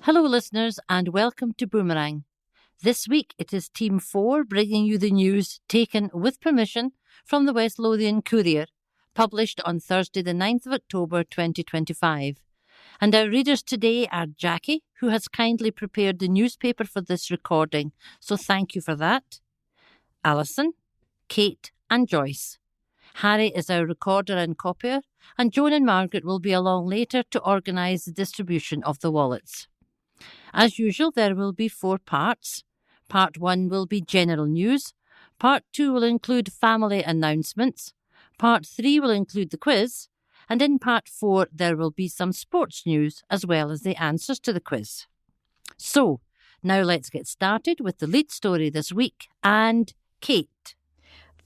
Hello, listeners, and welcome to Boomerang. This week it is Team 4 bringing you the news taken with permission from the West Lothian Courier, published on Thursday, the 9th of October 2025. And our readers today are Jackie, who has kindly prepared the newspaper for this recording, so thank you for that. Alison, Kate, and Joyce. Harry is our recorder and copier, and Joan and Margaret will be along later to organise the distribution of the wallets. As usual, there will be 4 parts. Part 1 will be general news. Part 2 will include family announcements. Part 3 will include the quiz. And in Part 4, there will be some sports news as well as the answers to the quiz. So, now let's get started with the lead story this week and Kate.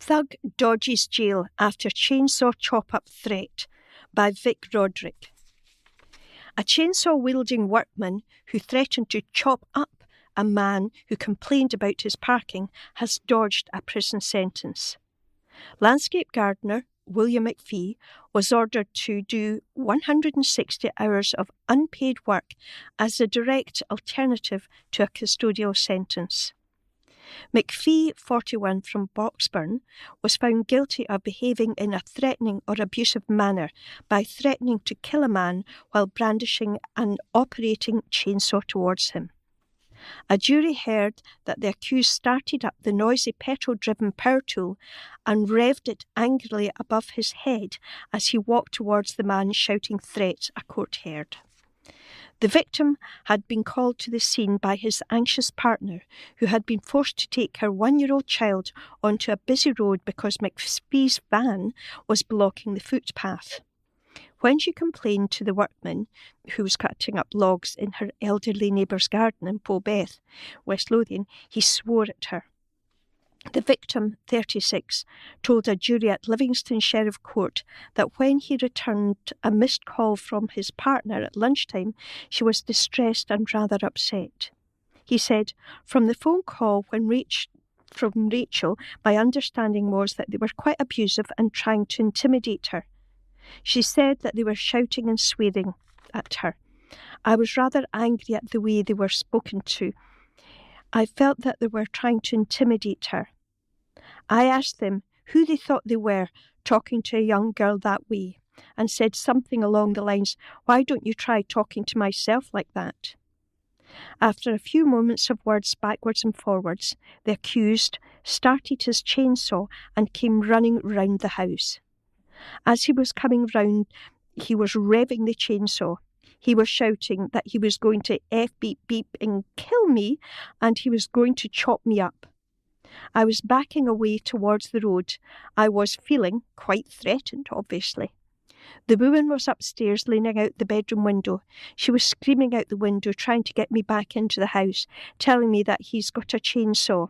Thug dodges jail after chainsaw chop-up threat by Vic Roderick. A chainsaw-wielding workman who threatened to chop up a man who complained about his parking has dodged a prison sentence. Landscape gardener William McPhee was ordered to do 160 hours of unpaid work as a direct alternative to a custodial sentence. McPhee, 41, from Boxburn, was found guilty of behaving in a threatening or abusive manner by threatening to kill a man while brandishing an operating chainsaw towards him. A jury heard that the accused started up the noisy petrol-driven power tool and revved it angrily above his head as he walked towards the man shouting threats, a court heard. The victim had been called to the scene by his anxious partner, who had been forced to take her 1-year-old child onto a busy road because McPhee's van was blocking the footpath. When she complained to the workman, who was cutting up logs in her elderly neighbour's garden in Polbeth, West Lothian, he swore at her. The victim, 36, told a jury at Livingston Sheriff Court that when he returned a missed call from his partner at lunchtime, she was distressed and rather upset. He said, "From the phone call from Rachel, my understanding was that they were quite abusive and trying to intimidate her. She said that they were shouting and swearing at her. I was rather angry at the way they were spoken to. I felt that they were trying to intimidate her. I asked them who they thought they were talking to a young girl that way, and said something along the lines, 'Why don't you try talking to myself like that?' After a few moments of words backwards and forwards, the accused started his chainsaw and came running round the house. As he was coming round, he was revving the chainsaw. He was shouting that he was going to F beep beep and kill me, and he was going to chop me up. I was backing away towards the road. I was feeling quite threatened, obviously. The woman was upstairs leaning out the bedroom window. She was screaming out the window, trying to get me back into the house, telling me that he's got a chainsaw."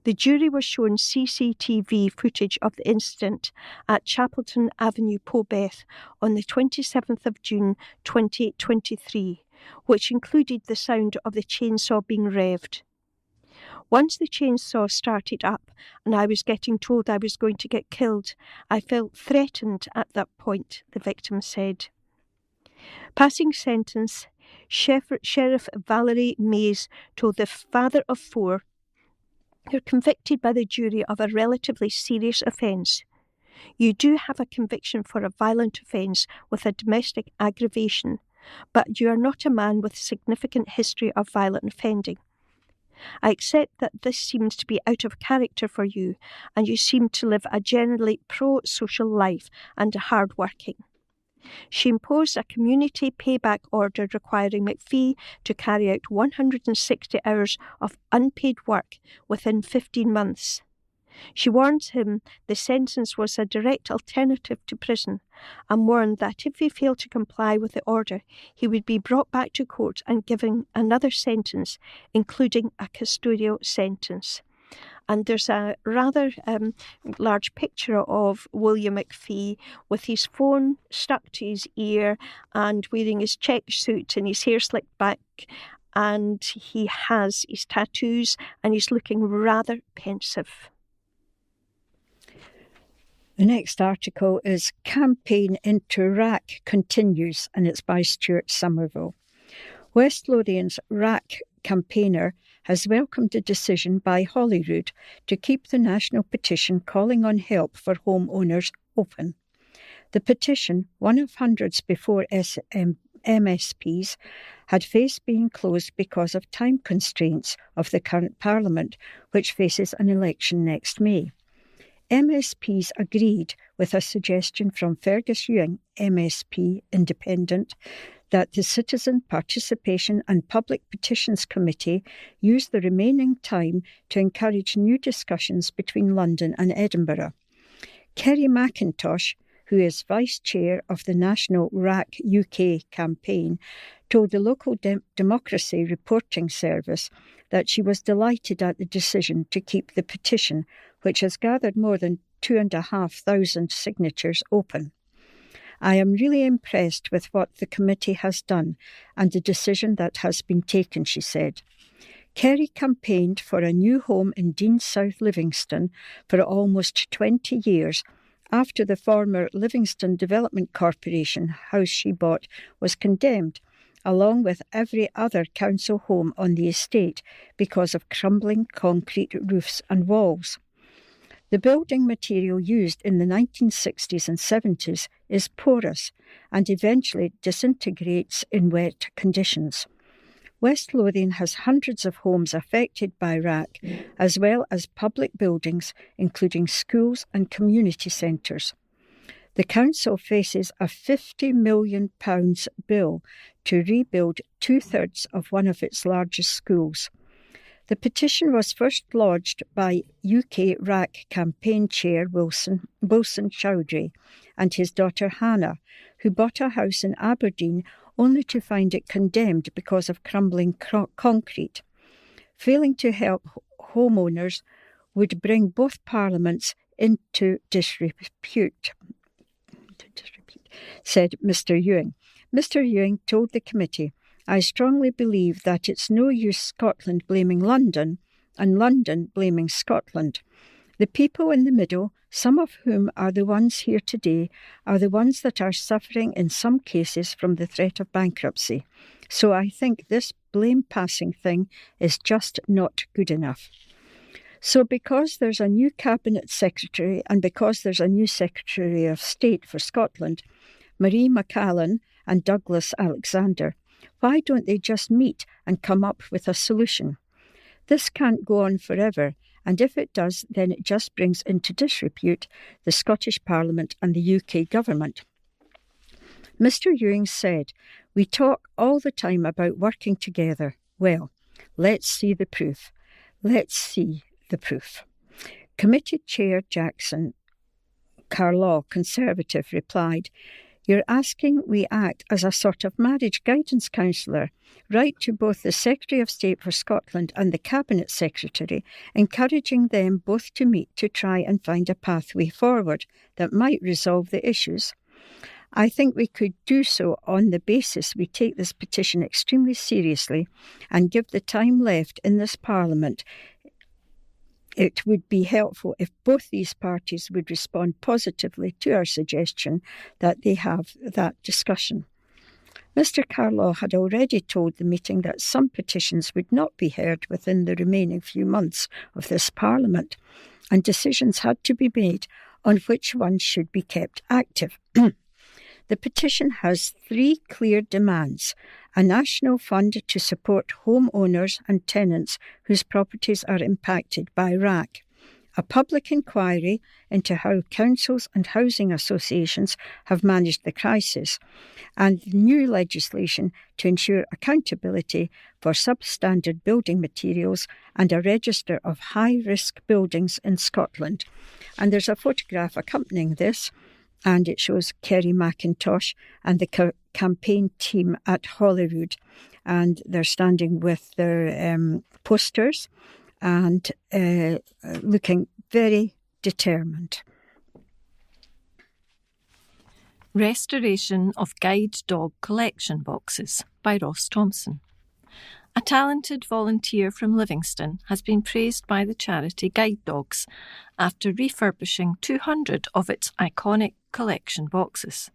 The jury was shown CCTV footage of the incident at Chapelton Avenue, Polbeth, on the 27th of June 2023, which included the sound of the chainsaw being revved. "Once the chainsaw started up and I was getting told I was going to get killed, I felt threatened at that point," the victim said. Passing sentence, Sheriff Valerie Mays told the father of 4, "You're convicted by the jury of a relatively serious offence. You do have a conviction for a violent offence with a domestic aggravation, but you are not a man with a significant history of violent offending. I accept that this seems to be out of character for you, and you seem to live a generally pro-social life and are hard-working." She imposed a community payback order requiring McPhee to carry out 160 hours of unpaid work within 15 months. She warned him the sentence was a direct alternative to prison and warned that if he failed to comply with the order, he would be brought back to court and given another sentence, including a custodial sentence. And there's a rather large picture of William McPhee with his phone stuck to his ear and wearing his check suit and his hair slicked back, and he has his tattoos and he's looking rather pensive. The next article is Campaign into Iraq Continues, and it's by Stuart Somerville. West Lothian's RAC campaigner has welcomed the decision by Holyrood to keep the national petition calling on help for homeowners open. The petition, one of hundreds before MSPs, had faced being closed because of time constraints of the current Parliament, which faces an election next May. MSPs agreed with a suggestion from Fergus Ewing, MSP Independent, that the Citizen Participation and Public Petitions Committee use the remaining time to encourage new discussions between London and Edinburgh. Kerry McIntosh, who is Vice Chair of the National RAC UK campaign, told the local Democracy Reporting Service that she was delighted at the decision to keep the petition, which has gathered more than 2,500 signatures, open. I am really impressed with what the committee has done and the decision that has been taken, she said. Kerry campaigned for a new home in Dean South Livingston for almost 20 years after the former Livingston Development Corporation house she bought was condemned, along with every other council home on the estate because of crumbling concrete roofs and walls. The building material used in the 1960s and 70s is porous and eventually disintegrates in wet conditions. West Lothian has hundreds of homes affected by RAC, as well as public buildings, including schools and community centres. The council faces a £50 million bill to rebuild two-thirds of one of its largest schools. The petition was first lodged by UK RAC campaign chair Wilson Chowdhury and his daughter Hannah, who bought a house in Aberdeen only to find it condemned because of crumbling concrete. Failing to help homeowners would bring both parliaments into disrepute, said Mr. Ewing. Mr. Ewing told the committee, I strongly believe that it's no use Scotland blaming London and London blaming Scotland. The people in the middle, some of whom are the ones here today, are the ones that are suffering in some cases from the threat of bankruptcy. So I think this blame-passing thing is just not good enough. So because there's a new Cabinet Secretary and because there's a new Secretary of State for Scotland, Marie McCallan and Douglas Alexander, why don't they just meet and come up with a solution? This can't go on forever, and if it does, then it just brings into disrepute the Scottish Parliament and the UK government. Mr. Ewing said, we talk all the time about working together. Well, let's see the proof. Let's see the proof. Committee Chair Jackson Carlaw, Conservative, replied, you're asking we act as a sort of marriage guidance counsellor, write to both the Secretary of State for Scotland and the Cabinet Secretary, encouraging them both to meet to try and find a pathway forward that might resolve the issues. I think we could do so on the basis we take this petition extremely seriously and give the time left in this Parliament. It would be helpful if both these parties would respond positively to our suggestion that they have that discussion. Mr. Carlaw had already told the meeting that some petitions would not be heard within the remaining few months of this Parliament, and decisions had to be made on which ones should be kept active. The petition has three clear demands: a national fund to support homeowners and tenants whose properties are impacted by RAC, a public inquiry into how councils and housing associations have managed the crisis, and new legislation to ensure accountability for substandard building materials and a register of high-risk buildings in Scotland. And there's a photograph accompanying this, and it shows Kerry McIntosh and the campaign team at Holyrood, and they're standing with their posters and looking very determined. Restoration of Guide Dog Collection Boxes by Ross Thompson. A talented volunteer from Livingston has been praised by the charity Guide Dogs after refurbishing 200 of its iconic collection boxes.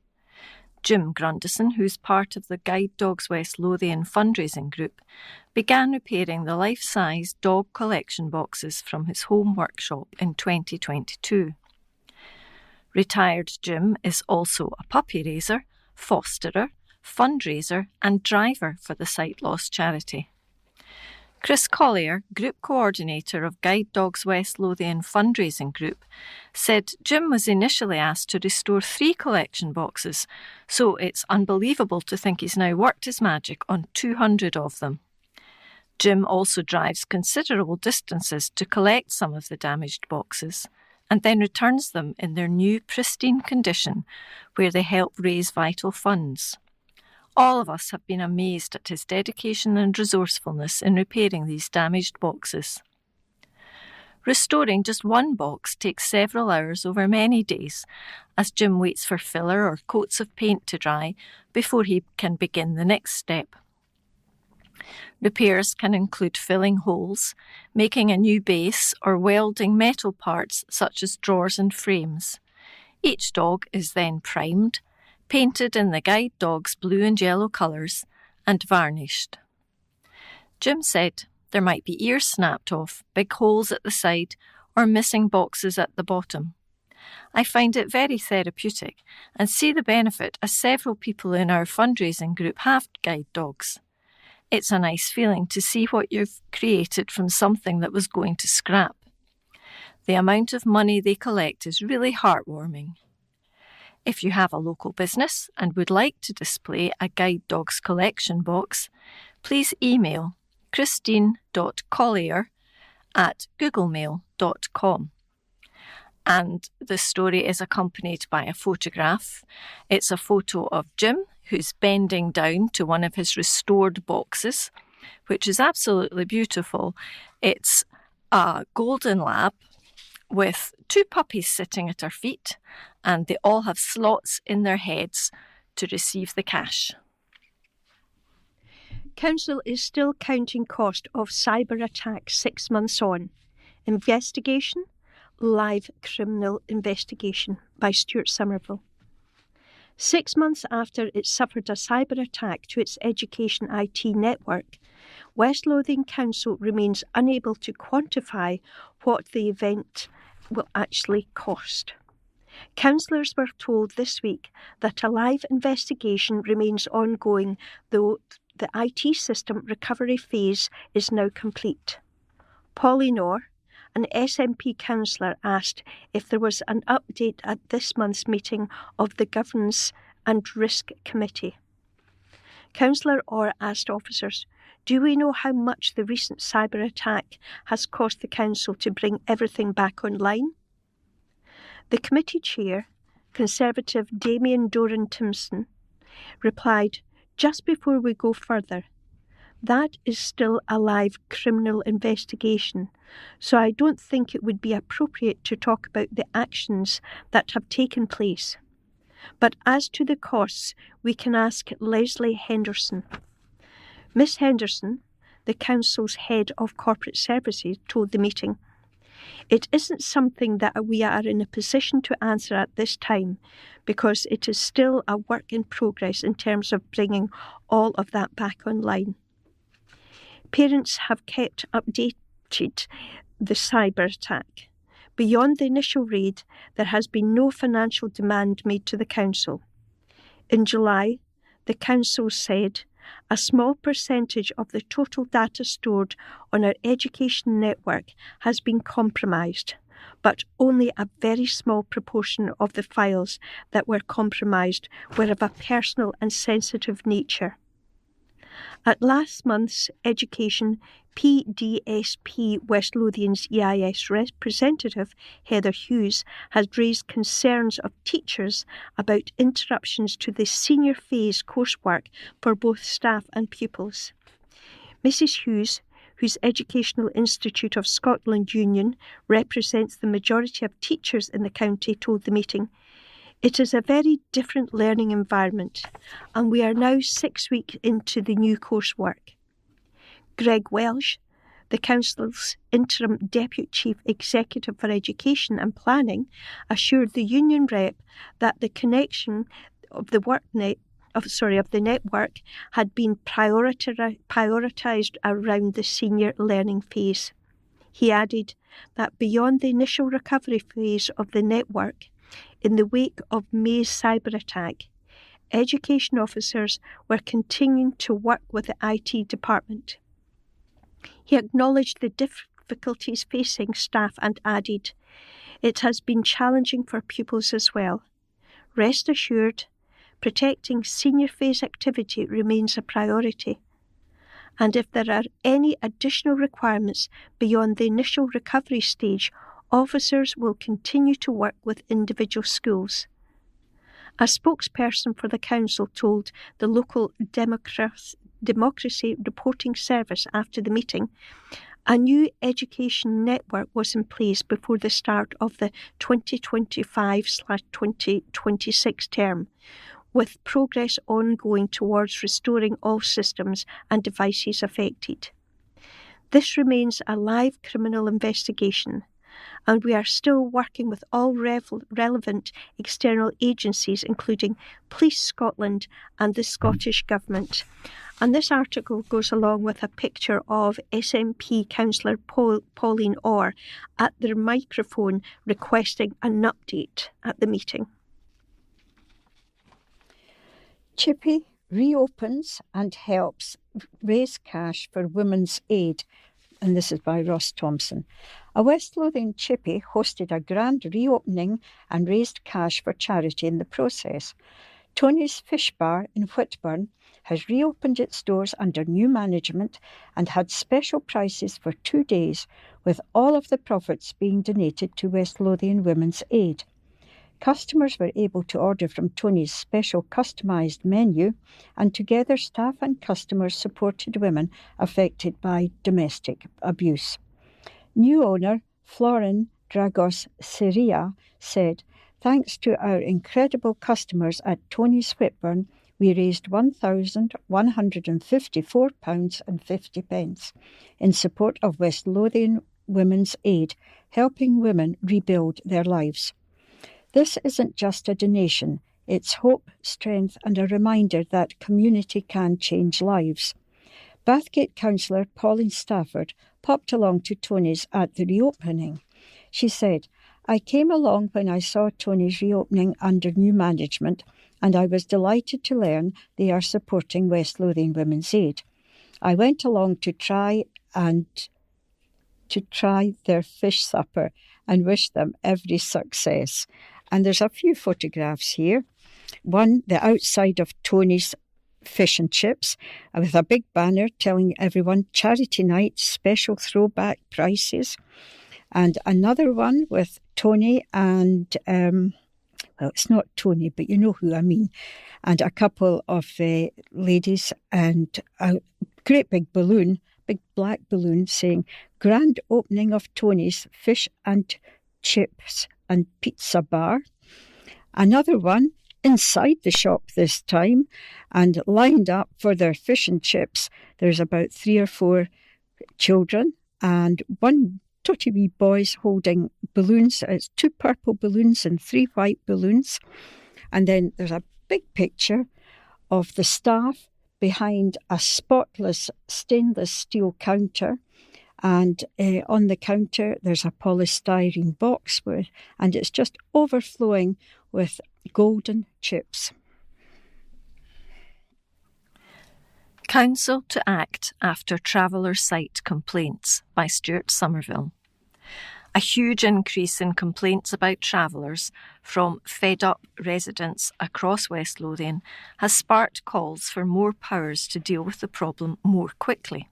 Jim Grundison, who's part of the Guide Dogs West Lothian fundraising group, began repairing the life-size dog collection boxes from his home workshop in 2022. Retired Jim is also a puppy raiser, fosterer, fundraiser and driver for the Sight Loss charity. Chris Collier, Group Coordinator of Guide Dogs West Lothian fundraising group, said Jim was initially asked to restore 3 collection boxes, so it's unbelievable to think he's now worked his magic on 200 of them. Jim also drives considerable distances to collect some of the damaged boxes and then returns them in their new pristine condition where they help raise vital funds. All of us have been amazed at his dedication and resourcefulness in repairing these damaged boxes. Restoring just one box takes several hours over many days, as Jim waits for filler or coats of paint to dry before he can begin the next step. Repairs can include filling holes, making a new base, or welding metal parts such as drawers and frames. Each dog is then primed, painted in the guide dog's blue and yellow colours, and varnished. Jim said there might be ears snapped off, big holes at the side, or missing boxes at the bottom. I find it very therapeutic and see the benefit as several people in our fundraising group have guide dogs. It's a nice feeling to see what you've created from something that was going to scrap. The amount of money they collect is really heartwarming. If you have a local business and would like to display a Guide Dogs collection box, please email christine.collier@googlemail.com. And the story is accompanied by a photograph. It's a photo of Jim, who's bending down to one of his restored boxes, which is absolutely beautiful. It's a golden lab with 2 puppies sitting at her feet, and they all have slots in their heads to receive the cash. Council is still counting cost of cyber attack 6 months on. Investigation, live criminal investigation by Stuart Somerville. 6 months after it suffered a cyber attack to its education IT network, West Lothian Council remains unable to quantify what the event will actually cost. Councillors were told this week that a live investigation remains ongoing, though the IT system recovery phase is now complete. Polly Knorr, an SNP councillor, asked if there was an update at this month's meeting of the Governance and Risk Committee. Councillor Orr asked officers, "Do we know how much the recent cyber attack has cost the council to bring everything back online?" The committee chair, Conservative Damien Doran-Timpson, replied, "Just before we go further, that is still a live criminal investigation, so I don't think it would be appropriate to talk about the actions that have taken place. But as to the costs, we can ask Leslie Henderson." Miss Henderson, the council's head of corporate services, told the meeting, "It isn't something that we are in a position to answer at this time because it is still a work in progress in terms of bringing all of that back online." Parents have kept updated the cyber attack. Beyond the initial raid, there has been no financial demand made to the council. In July, the council said a small percentage of the total data stored on our education network has been compromised, but only a very small proportion of the files that were compromised were of a personal and sensitive nature. At last month's Education PDSP West Lothian's EIS representative, Heather Hughes, has raised concerns of teachers about interruptions to the senior phase coursework for both staff and pupils. Mrs Hughes, whose Educational Institute of Scotland Union represents the majority of teachers in the county, told the meeting, "It is a very different learning environment, and we are now 6 weeks into the new coursework." Greg Welsh, the council's interim Deputy Chief Executive for Education and Planning, assured the union rep that the connection of the network had been prioritised around the senior learning phase. He added that beyond the initial recovery phase of the network, in the wake of May's cyber attack, education officers were continuing to work with the IT department. He acknowledged the difficulties facing staff and added, "It has been challenging for pupils as well. Rest assured, protecting senior phase activity remains a priority. And if there are any additional requirements beyond the initial recovery stage, officers will continue to work with individual schools." A spokesperson for the council told the local Democracy Reporting Service after the meeting, a new education network was in place before the start of the 2025/2026 term, with progress ongoing towards restoring all systems and devices affected. This remains a live criminal investigation, and we are still working with all relevant external agencies, including Police Scotland and the Scottish Government. And this article goes along with a picture of SNP councillor Pauline Orr at their microphone requesting an update at the meeting. Chippy reopens and helps raise cash for Women's Aid. And this is by Ross Thompson. A West Lothian chippy hosted a grand reopening and raised cash for charity in the process. Tony's Fish Bar in Whitburn has reopened its doors under new management and had special prices for 2 days, with all of the profits being donated to West Lothian Women's Aid. Customers were able to order from Tony's special customised menu, and together staff and customers supported women affected by domestic abuse. New owner Florin Dragos Syria said, "Thanks to our incredible customers at Tony's Whitburn, we raised £1,154.50 in support of West Lothian Women's Aid, helping women rebuild their lives. This isn't just a donation, it's hope, strength and a reminder that community can change lives." Bathgate councillor Pauline Stafford popped along to Tony's at the reopening. She said, "I came along when I saw Tony's reopening under new management, and I was delighted to learn they are supporting West Lothian Women's Aid. I went along to try their fish supper and wish them every success." And there's a few photographs here. One, the outside of Tony's Fish and Chips, with a big banner telling everyone charity night, special throwback prices. And another one with Tony and, well, it's not Tony, but you know who I mean, and a couple of ladies and a great big balloon, big black balloon saying, "Grand opening of Tony's Fish and Chips and Pizza Bar." Another one inside the shop this time, and lined up for their fish and chips. There's about 3 or 4 children and one totty wee boys holding balloons. It's 2 purple balloons and 3 white balloons. And then there's a big picture of the staff behind a spotless stainless steel counter. And on the counter, there's a polystyrene box and it's just overflowing with golden chips. Council to act after traveller site complaints by Stuart Somerville. A huge increase in complaints about travellers from fed-up residents across West Lothian has sparked calls for more powers to deal with the problem more quickly.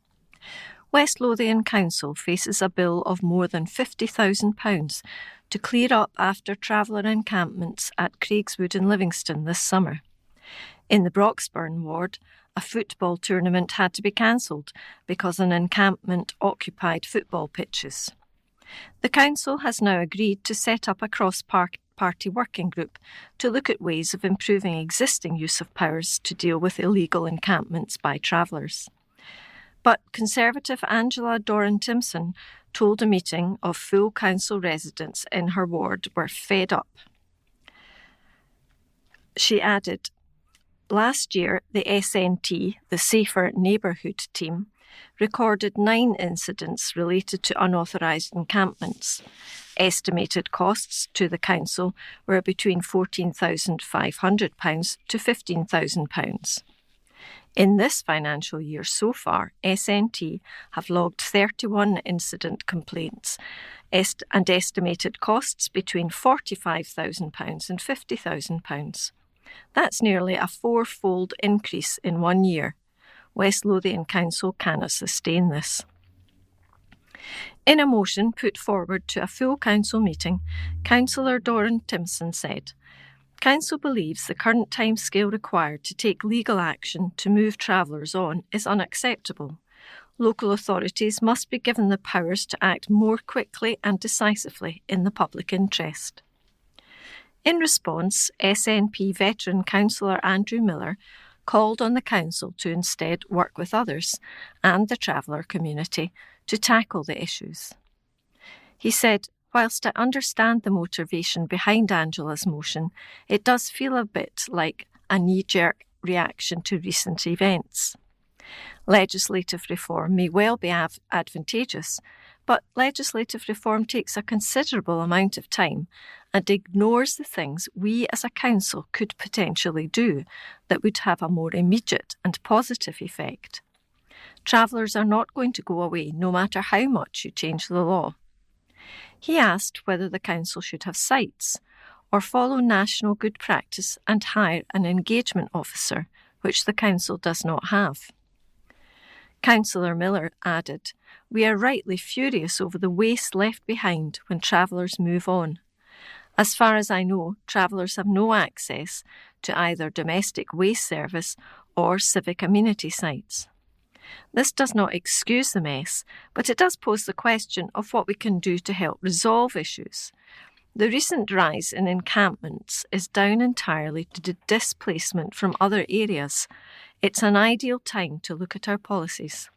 West Lothian Council faces a bill of more than £50,000 to clear up after traveller encampments at Craigswood and Livingston this summer. In the Broxburn ward, a football tournament had to be cancelled because an encampment occupied football pitches. The council has now agreed to set up a cross-party working group to look at ways of improving existing use of powers to deal with illegal encampments by travellers. But Conservative Angela Doran-Timpson told a meeting of full council residents in her ward were fed up. She added, last year the SNT, the Safer Neighbourhood team, recorded 9 incidents related to unauthorised encampments. Estimated costs to the council were between £14,500 to £15,000. In this financial year so far, SNT have logged 31 incident complaints and estimated costs between £45,000 and £50,000. That's nearly a 4-fold increase in 1 year. West Lothian Council cannot sustain this. In a motion put forward to a full council meeting, Councillor Doran Timpson said, Council believes the current timescale required to take legal action to move travellers on is unacceptable. Local authorities must be given the powers to act more quickly and decisively in the public interest. In response, SNP veteran Councillor Andrew Miller called on the Council to instead work with others and the traveller community to tackle the issues. He said, whilst I understand the motivation behind Angela's motion, it does feel a bit like a knee-jerk reaction to recent events. Legislative reform may well be advantageous, but legislative reform takes a considerable amount of time and ignores the things we as a council could potentially do that would have a more immediate and positive effect. Travellers are not going to go away no matter how much you change the law. He asked whether the council should have sites or follow national good practice and hire an engagement officer, which the council does not have. Councillor Miller added, we are rightly furious over the waste left behind when travellers move on. As far as I know, travellers have no access to either domestic waste service or civic amenity sites. This does not excuse the mess, but it does pose the question of what we can do to help resolve issues. The recent rise in encampments is down entirely to the displacement from other areas. It's an ideal time to look at our policies.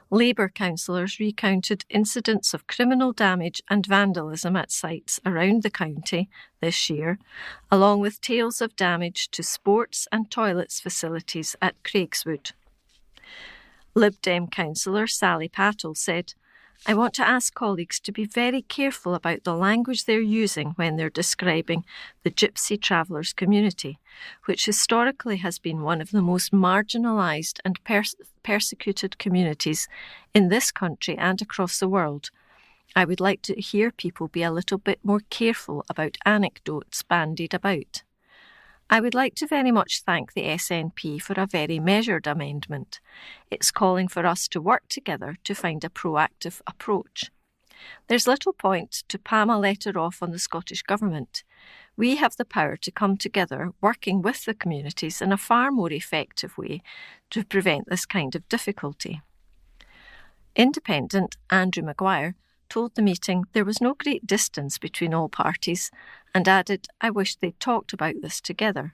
Labour councillors recounted incidents of criminal damage and vandalism at sites around the county this year, along with tales of damage to sports and toilets facilities at Craigswood. Lib Dem councillor Sally Pattle said, I want to ask colleagues to be very careful about the language they're using when they're describing the Gypsy Travellers community, which historically has been one of the most marginalised and persecuted communities in this country and across the world. I would like to hear people be a little bit more careful about anecdotes bandied about. I would like to very much thank the SNP for a very measured amendment. It's calling for us to work together to find a proactive approach. There's little point to palm a letter off on the Scottish Government. We have the power to come together, working with the communities in a far more effective way to prevent this kind of difficulty. Independent Andrew Maguire told the meeting there was no great distance between all parties and added, I wish they'd talked about this together.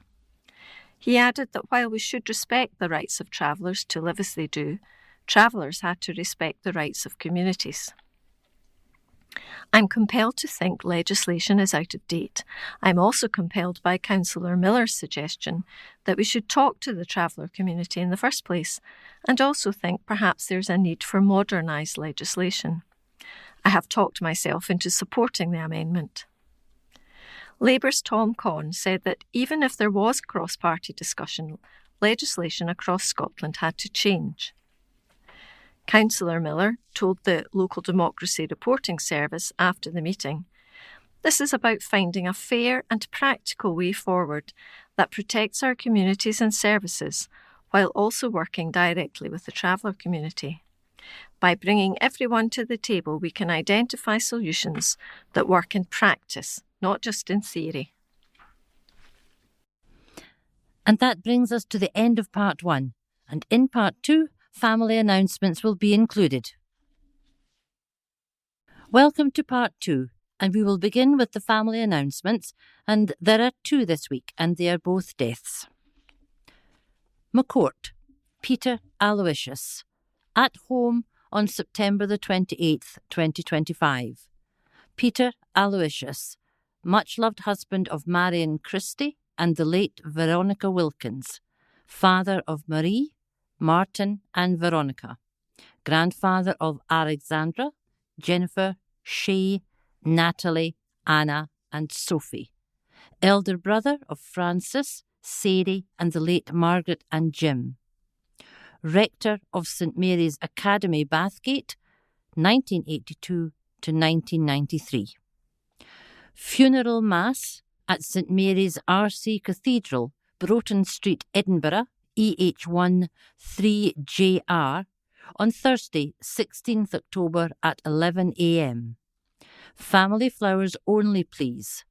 He added that while we should respect the rights of travellers to live as they do, travellers had to respect the rights of communities. I'm compelled to think legislation is out of date. I'm also compelled by Councillor Miller's suggestion that we should talk to the traveller community in the first place, and also think perhaps there's a need for modernised legislation. I have talked myself into supporting the amendment. Labour's Tom Conn said that even if there was cross-party discussion, legislation across Scotland had to change. Councillor Miller told the Local Democracy Reporting Service after the meeting, this is about finding a fair and practical way forward that protects our communities and services while also working directly with the traveller community. By bringing everyone to the table, we can identify solutions that work in practice, not just in theory. And that brings us to the end of part 1. And in part 2, family announcements will be included. Welcome to part 2, and we will begin with the family announcements, and there are 2 this week, and they are both deaths. McCourt, Peter Aloysius, at home on September the 28th, 2025. Peter Aloysius, much-loved husband of Marion Christie and the late Veronica Wilkins, father of Marie, Martin and Veronica, grandfather of Alexandra, Jennifer, Shay, Natalie, Anna and Sophie, elder brother of Francis, Sadie and the late Margaret and Jim, rector of St Mary's Academy, Bathgate, 1982 to 1993. Funeral Mass at St Mary's RC Cathedral, Broughton Street, Edinburgh, EH1 3JR, on Thursday, 16th October at 11 a.m. Family flowers only, please.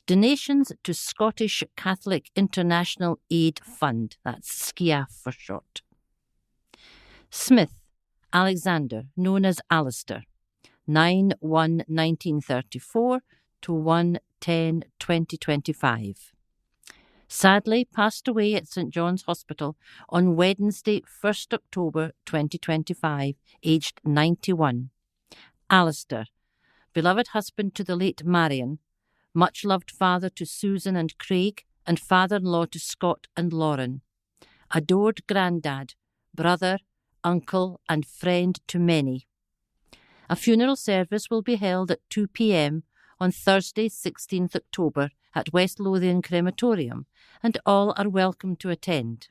Donations to Scottish Catholic International Aid Fund, that's SCIAF for short. Smith, Alexander, known as Alistair, 9/1/1934 to 1/10/2025. Sadly passed away at St John's Hospital on Wednesday, 1st October 2025, aged 91. Alistair, beloved husband to the late Marion, much-loved father to Susan and Craig, and father-in-law to Scott and Lauren, adored granddad, brother, uncle and friend to many. A funeral service will be held at 2 p.m. on Thursday, 16th October at West Lothian Crematorium, and all are welcome to attend.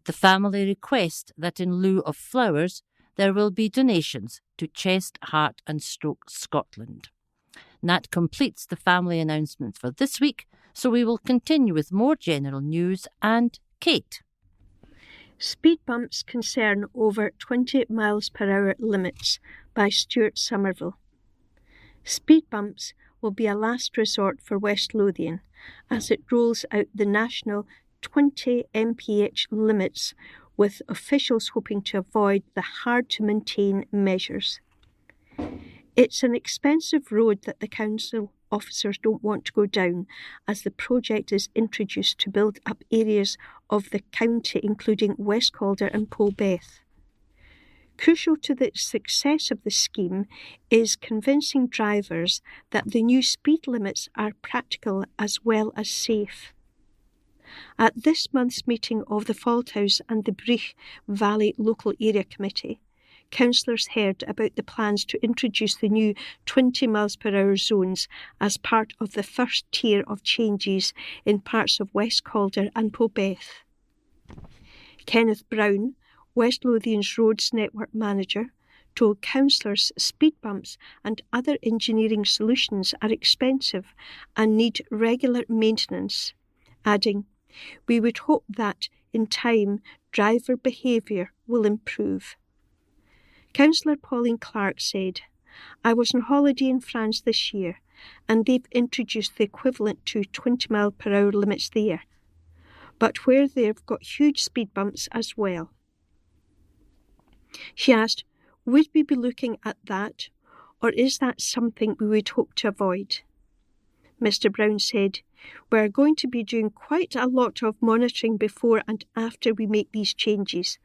The family request that in lieu of flowers, there will be donations to Chest, Heart and Stroke Scotland. And that completes the family announcements for this week, so we will continue with more general news and Kate. Speed bumps concern over 20 miles per hour limits by Stuart Somerville. Speed bumps will be a last resort for West Lothian as it rolls out the national 20 mph limits, with officials hoping to avoid the hard-to-maintain measures. It's an expensive road that the council officers don't want to go down, as the project is introduced to build up areas of the county including West Calder and Polbeth. Crucial to the success of the scheme is convincing drivers that the new speed limits are practical as well as safe. At this month's meeting of the Falthouse and the Breich Valley Local Area Committee, councillors heard about the plans to introduce the new 20 miles per hour zones as part of the first tier of changes in parts of West Calder and Polbeth. Kenneth Brown, West Lothian's Roads Network Manager, told councillors speed bumps and other engineering solutions are expensive and need regular maintenance, adding, "We would hope that, in time, driver behaviour will improve." Councillor Pauline Clark said, "I was on holiday in France this year, and they've introduced the equivalent to 20 mile per hour limits there, but where they've got huge speed bumps as well." She asked, "Would we be looking at that, or is that something we would hope to avoid?" Mr Brown said, "We're going to be doing quite a lot of monitoring before and after we make these changes,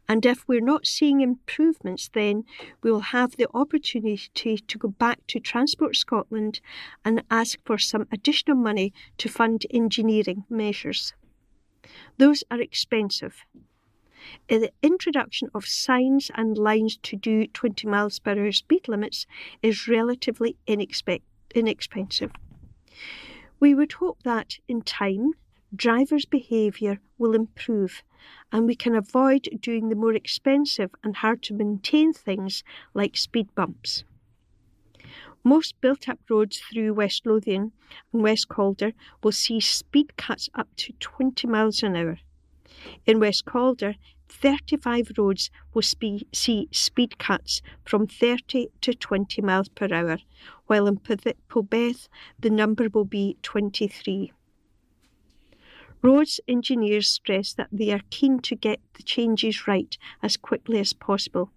and if we're not seeing improvements, then we will have the opportunity to go back to Transport Scotland and ask for some additional money to fund engineering measures. Those are expensive. The introduction of signs and lines to do 20 miles per hour speed limits is relatively inexpensive. We would hope that, in time, drivers' behaviour will improve and we can avoid doing the more expensive and hard-to-maintain things like speed bumps. Most built-up roads through West Lothian and West Calder will see speed cuts up to 20 miles an hour. In West Calder, 35 roads will see speed cuts from 30 to 20 miles per hour, while in Polbeth the number will be 23. Roads engineers stress that they are keen to get the changes right as quickly as possible.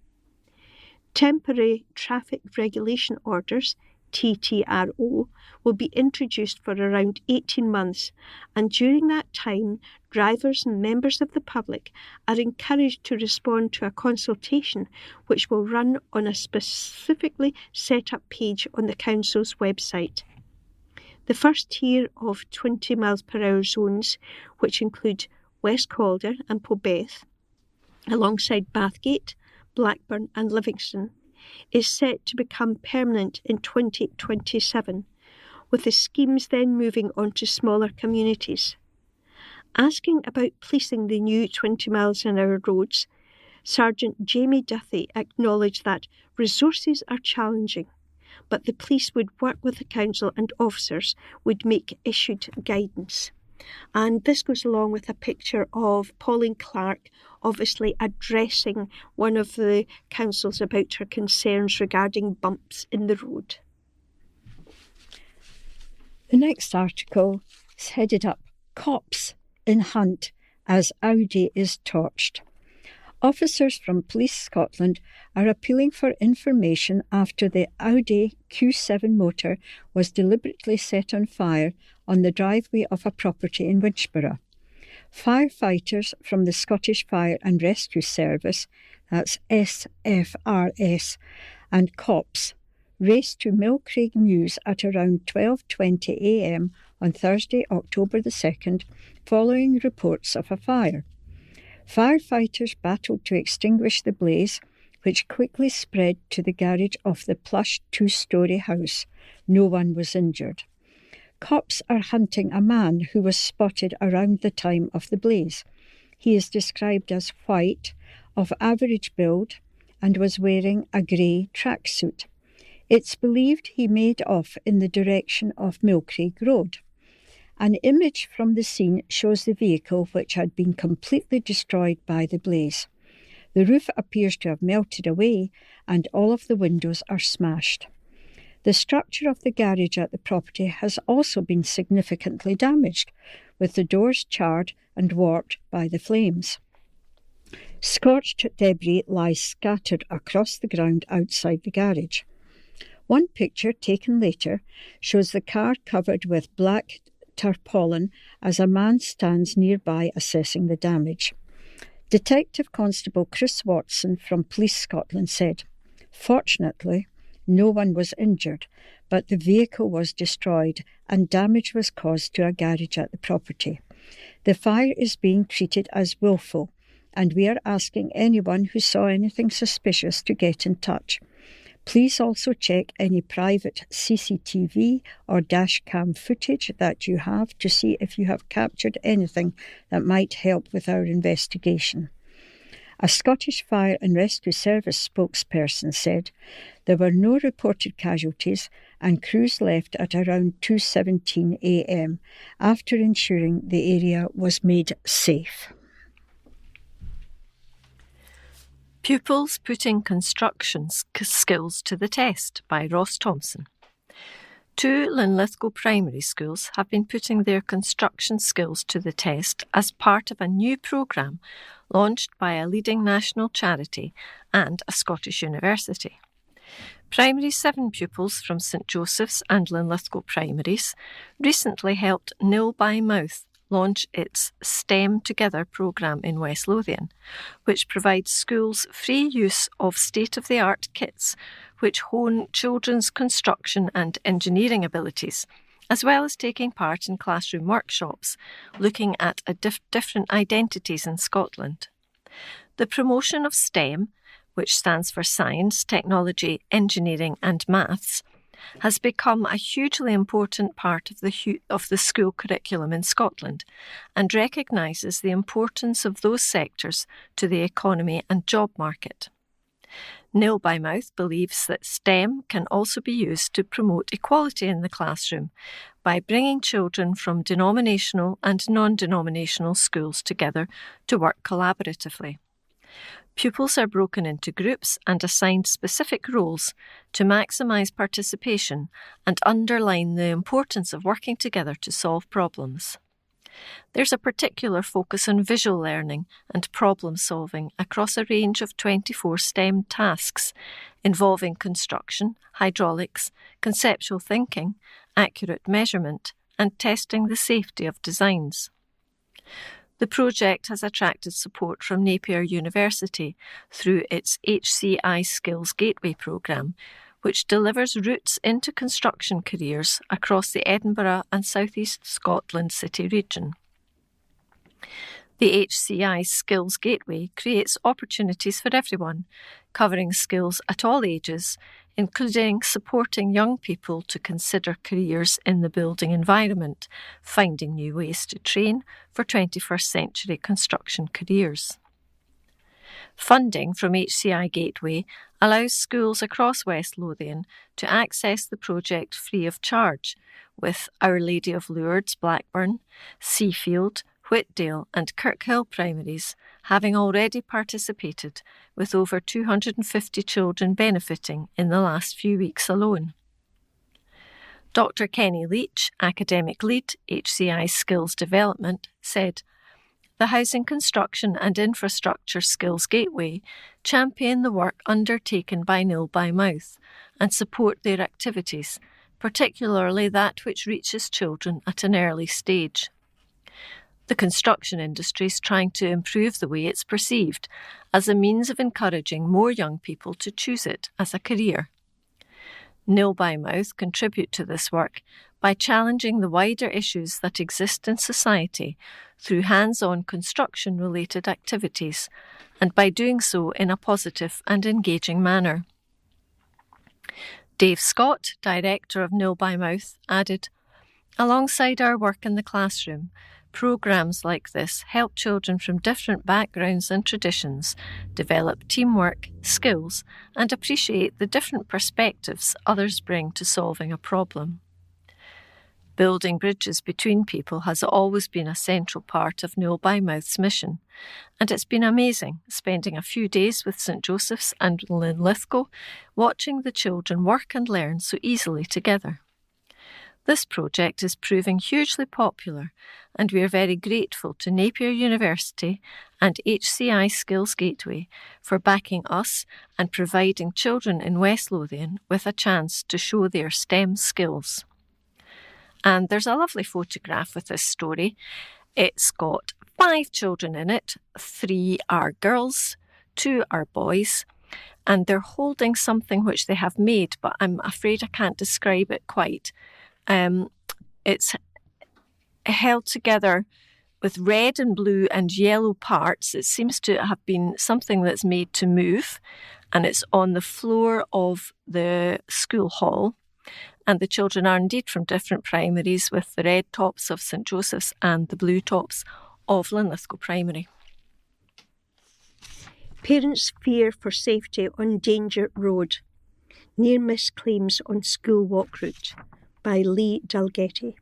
Temporary Traffic Regulation Orders, TTRO, will be introduced for around 18 months, and during that time, drivers and members of the public are encouraged to respond to a consultation which will run on a specifically set up page on the Council's website. The first tier of 20 miles per hour zones, which include West Calder and Pobeth, alongside Bathgate, Blackburn and Livingston, is set to become permanent in 2027, with the schemes then moving on to smaller communities. Asking about policing the new 20 miles an hour roads, Sergeant Jamie Duthie acknowledged that resources are challenging, but the police would work with the council and officers would make issued guidance. And this goes along with a picture of Pauline Clark obviously addressing one of the councils about her concerns regarding bumps in the road. The next article is headed up Cops in Hunt as Audi is torched. Officers from Police Scotland are appealing for information after the Audi Q7 motor was deliberately set on fire on the driveway of a property in Winchborough. Firefighters from the Scottish Fire and Rescue Service, that's SFRS, and cops raced to Millcraig Mews at around 12:20 a.m. on Thursday, October the 2nd, following reports of a fire. Firefighters battled to extinguish the blaze, which quickly spread to the garage of the plush two-storey house. No one was injured. Cops are hunting a man who was spotted around the time of the blaze. He is described as white, of average build, and was wearing a grey tracksuit. It's believed he made off in the direction of Millcraig Road. An image from the scene shows the vehicle, which had been completely destroyed by the blaze. The roof appears to have melted away and all of the windows are smashed. The structure of the garage at the property has also been significantly damaged, with the doors charred and warped by the flames. Scorched debris lies scattered across the ground outside the garage. One picture taken later shows the car covered with black tarpaulin as a man stands nearby assessing the damage. Detective Constable Chris Watson from Police Scotland said, "Fortunately, no one was injured, but the vehicle was destroyed and damage was caused to a garage at the property. The fire is being treated as willful, and we are asking anyone who saw anything suspicious to get in touch. Please also check any private CCTV or dash cam footage that you have to see if you have captured anything that might help with our investigation." A Scottish Fire and Rescue Service spokesperson said there were no reported casualties and crews left at around 2:17 a.m. after ensuring the area was made safe. Pupils Putting Construction Skills to the Test by Ross Thompson. 2 Linlithgow primary schools have been putting their construction skills to the test as part of a new programme launched by a leading national charity and a Scottish university. Primary 7 pupils from St Joseph's and Linlithgow primaries recently helped Nil by Mouth launch its STEM Together programme in West Lothian, which provides schools free use of state-of-the-art kits which hone children's construction and engineering abilities, as well as taking part in classroom workshops looking at different identities in Scotland. The promotion of STEM, which stands for Science, Technology, Engineering and Maths, has become a hugely important part of the school curriculum in Scotland and recognises the importance of those sectors to the economy and job market. Nil by Mouth believes that STEM can also be used to promote equality in the classroom by bringing children from denominational and non-denominational schools together to work collaboratively. Pupils are broken into groups and assigned specific roles to maximise participation and underline the importance of working together to solve problems. There's a particular focus on visual learning and problem solving across a range of 24 STEM tasks involving construction, hydraulics, conceptual thinking, accurate measurement, and testing the safety of designs. The project has attracted support from Napier University through its HCI Skills Gateway programme, which delivers routes into construction careers across the Edinburgh and South East Scotland city region. The HCI Skills Gateway creates opportunities for everyone, covering skills at all ages, including supporting young people to consider careers in the building environment, finding new ways to train for 21st century construction careers. Funding from HCI Gateway allows schools across West Lothian to access the project free of charge, with Our Lady of Lourdes, Blackburn, Seafield, Whitdale and Kirkhill primaries having already participated, with over 250 children benefiting in the last few weeks alone. Dr. Kenny Leach, Academic Lead, HCI Skills Development, said, "The Housing Construction and Infrastructure Skills Gateway champion the work undertaken by Nil by Mouth and support their activities, particularly that which reaches children at an early stage. The construction industry is trying to improve the way it's perceived as a means of encouraging more young people to choose it as a career. Nil by Mouth contribute to this work by challenging the wider issues that exist in society through hands-on construction-related activities, and by doing so in a positive and engaging manner." Dave Scott, director of Nil by Mouth, added, "Alongside our work in the classroom, programmes like this help children from different backgrounds and traditions develop teamwork, skills, and appreciate the different perspectives others bring to solving a problem. Building bridges between people has always been a central part of Nil by Mouth's mission, and it's been amazing spending a few days with St Joseph's and Linlithgow, watching the children work and learn so easily together. This project is proving hugely popular, and we are very grateful to Napier University and HCI Skills Gateway for backing us and providing children in West Lothian with a chance to show their STEM skills." And there's a lovely photograph with this story. It's got 5 children in it. 3 are girls, 2 are boys, and they're holding something which they have made, but I'm afraid I can't describe it quite. It's held together with red and blue and yellow parts. It seems to have been something that's made to move, and it's on the floor of the school hall. And the children are indeed from different primaries, with the red tops of St Joseph's and the blue tops of Linlithgow Primary. Parents fear for safety on Danger Road. Near-miss claims on school walk route, by Lee Dalgetty.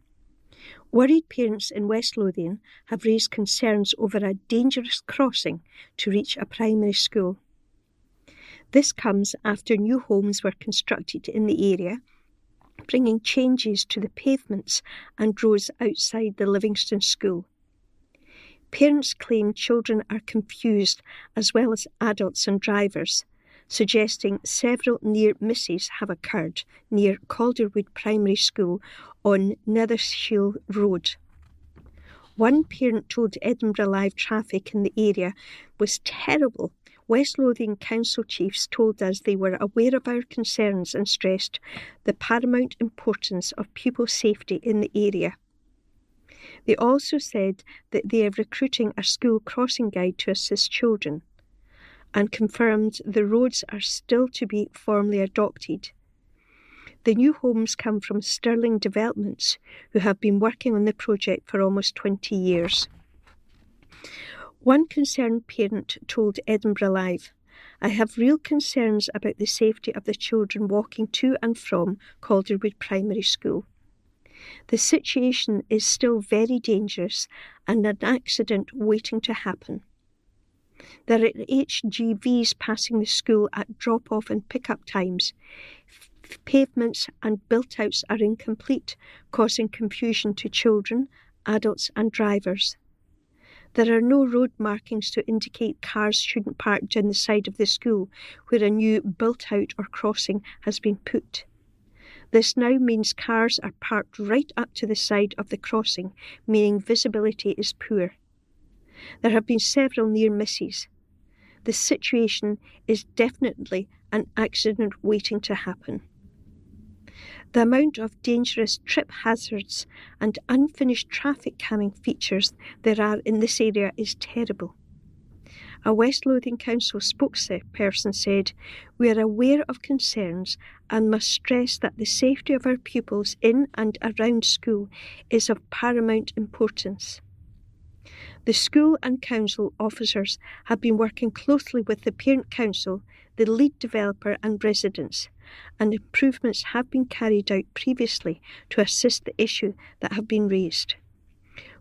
Worried parents in West Lothian have raised concerns over a dangerous crossing to reach a primary school. This comes after new homes were constructed in the area, bringing changes to the pavements and roads outside the Livingston School. Parents claim children are confused, as well as adults and drivers, suggesting several near misses have occurred near Calderwood Primary School on Nethershiel Road. One parent told Edinburgh Live traffic in the area was terrible. West Lothian Council chiefs told us they were aware of our concerns and stressed the paramount importance of pupil safety in the area. They also said that they are recruiting a school crossing guide to assist children, and confirmed the roads are still to be formally adopted. The new homes come from Stirling Developments, who have been working on the project for almost 20 years. One concerned parent told Edinburgh Live, "I have real concerns about the safety of the children walking to and from Calderwood Primary School. The situation is still very dangerous and an accident waiting to happen. There are HGVs passing the school at drop-off and pick-up times. Pavements and built-outs are incomplete, causing confusion to children, adults and drivers. There are no road markings to indicate cars shouldn't park down the side of the school where a new built-out or crossing has been put. This now means cars are parked right up to the side of the crossing, meaning visibility is poor. There have been several near misses. The situation is definitely an accident waiting to happen." The amount of dangerous trip hazards and unfinished traffic calming features there are in this area is terrible. A West Lothian Council spokesperson said, "We are aware of concerns and must stress that the safety of our pupils in and around school is of paramount importance." The school and council officers have been working closely with the parent council, the lead developer and residents, and improvements have been carried out previously to assist the issue that have been raised.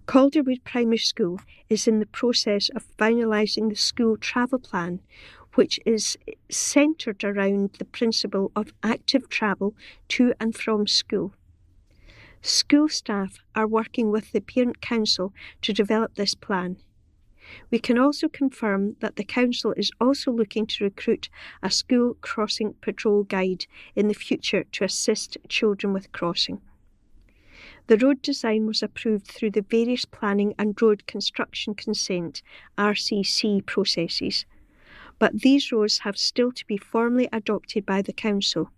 Calderwood Primary School is in the process of finalising the school travel plan, which is centred around the principle of active travel to and from school. School staff are working with the parent council to develop this plan. We can also confirm that the council is also looking to recruit a school crossing patrol guide in the future to assist children with crossing. The road design was approved through the various planning and road construction consent (RCC) processes, but these roads have still to be formally adopted by the council.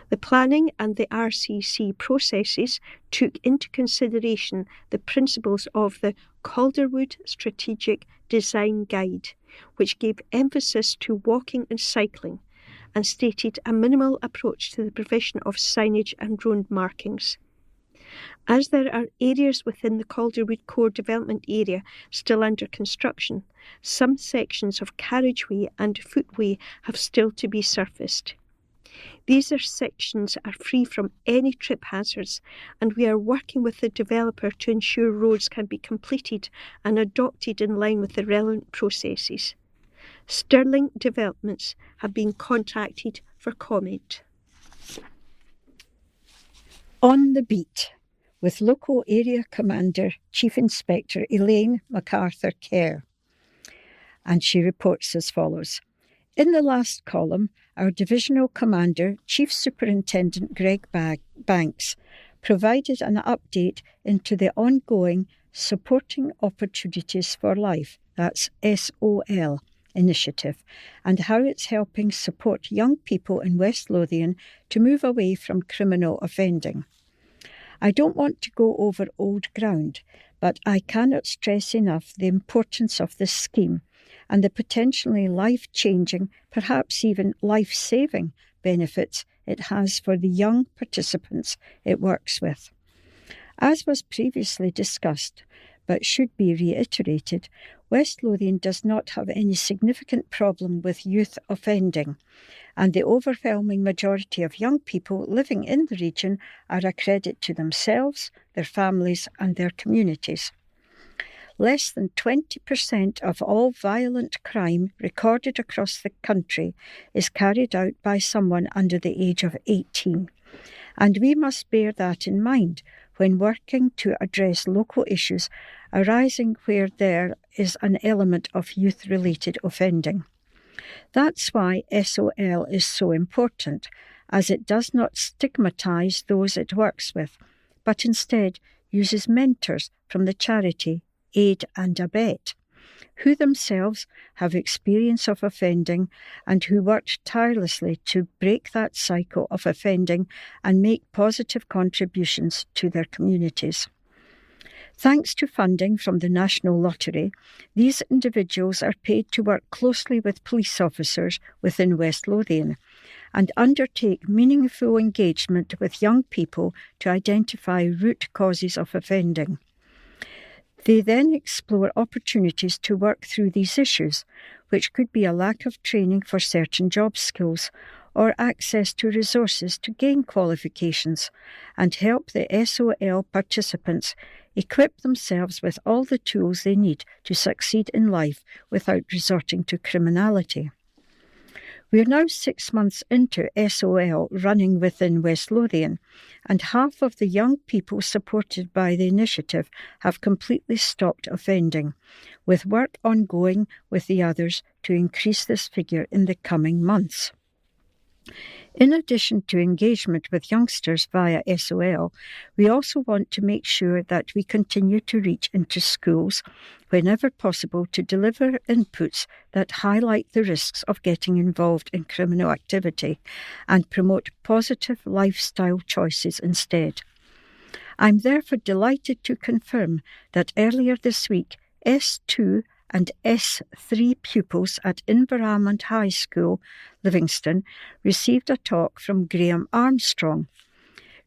The planning and the RCC processes took into consideration the principles of the Calderwood Strategic Design Guide, which gave emphasis to walking and cycling, and stated a minimal approach to the provision of signage and road markings. As there are areas within the Calderwood Core Development Area still under construction, some sections of carriageway and footway have still to be surfaced. These sections are free from any trip hazards, and we are working with the developer to ensure roads can be completed and adopted in line with the relevant processes. Stirling Developments have been contacted for comment. On the beat, with local area commander, Chief Inspector Elaine MacArthur Kerr. And she reports as follows. In the last column, our Divisional Commander, Chief Superintendent Greg Banks, provided an update into the ongoing Supporting Opportunities for Life, that's SOL, initiative, and how it's helping support young people in West Lothian to move away from criminal offending. I don't want to go over old ground, but I cannot stress enough the importance of this scheme and the potentially life-changing, perhaps even life-saving benefits it has for the young participants it works with. As was previously discussed, but should be reiterated, West Lothian does not have any significant problem with youth offending, and the overwhelming majority of young people living in the region are a credit to themselves, their families and their communities. Less than 20% of all violent crime recorded across the country is carried out by someone under the age of 18, and we must bear that in mind when working to address local issues arising where there is an element of youth-related offending. That's why SOL is so important, as it does not stigmatise those it works with, but instead uses mentors from the charity Aid and Abet, who themselves have experience of offending and who worked tirelessly to break that cycle of offending and make positive contributions to their communities. Thanks to funding from the National Lottery, these individuals are paid to work closely with police officers within West Lothian and undertake meaningful engagement with young people to identify root causes of offending. They then explore opportunities to work through these issues, which could be a lack of training for certain job skills or access to resources to gain qualifications, and help the SOL participants equip themselves with all the tools they need to succeed in life without resorting to criminality. We are now 6 months into SOL running within West Lothian, and half of the young people supported by the initiative have completely stopped offending, with work ongoing with the others to increase this figure in the coming months. In addition to engagement with youngsters via SOL, we also want to make sure that we continue to reach into schools whenever possible to deliver inputs that highlight the risks of getting involved in criminal activity and promote positive lifestyle choices instead. I'm therefore delighted to confirm that earlier this week, S2 and S3 pupils at Inverarmond High School, Livingston, received a talk from Graham Armstrong.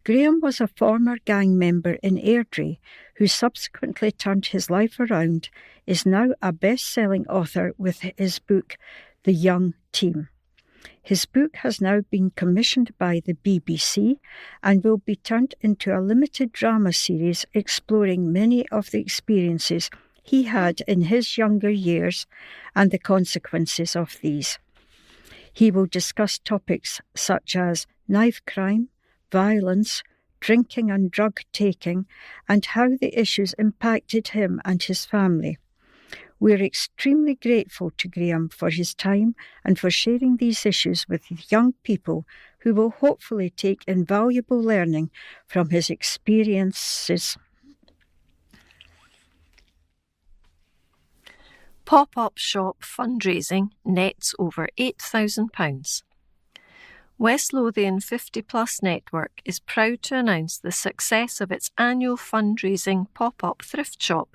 Graham was a former gang member in Airdrie who subsequently turned his life around, is now a best-selling author with his book, The Young Team. His book has now been commissioned by the BBC and will be turned into a limited drama series exploring many of the experiences he had in his younger years and the consequences of these. He will discuss topics such as knife crime, violence, drinking and drug taking, and how the issues impacted him and his family. We're extremely grateful to Graham for his time and for sharing these issues with young people who will hopefully take invaluable learning from his experiences. Pop-up shop fundraising nets over £8,000. West Lothian 50 Plus Network is proud to announce the success of its annual fundraising pop-up thrift shop,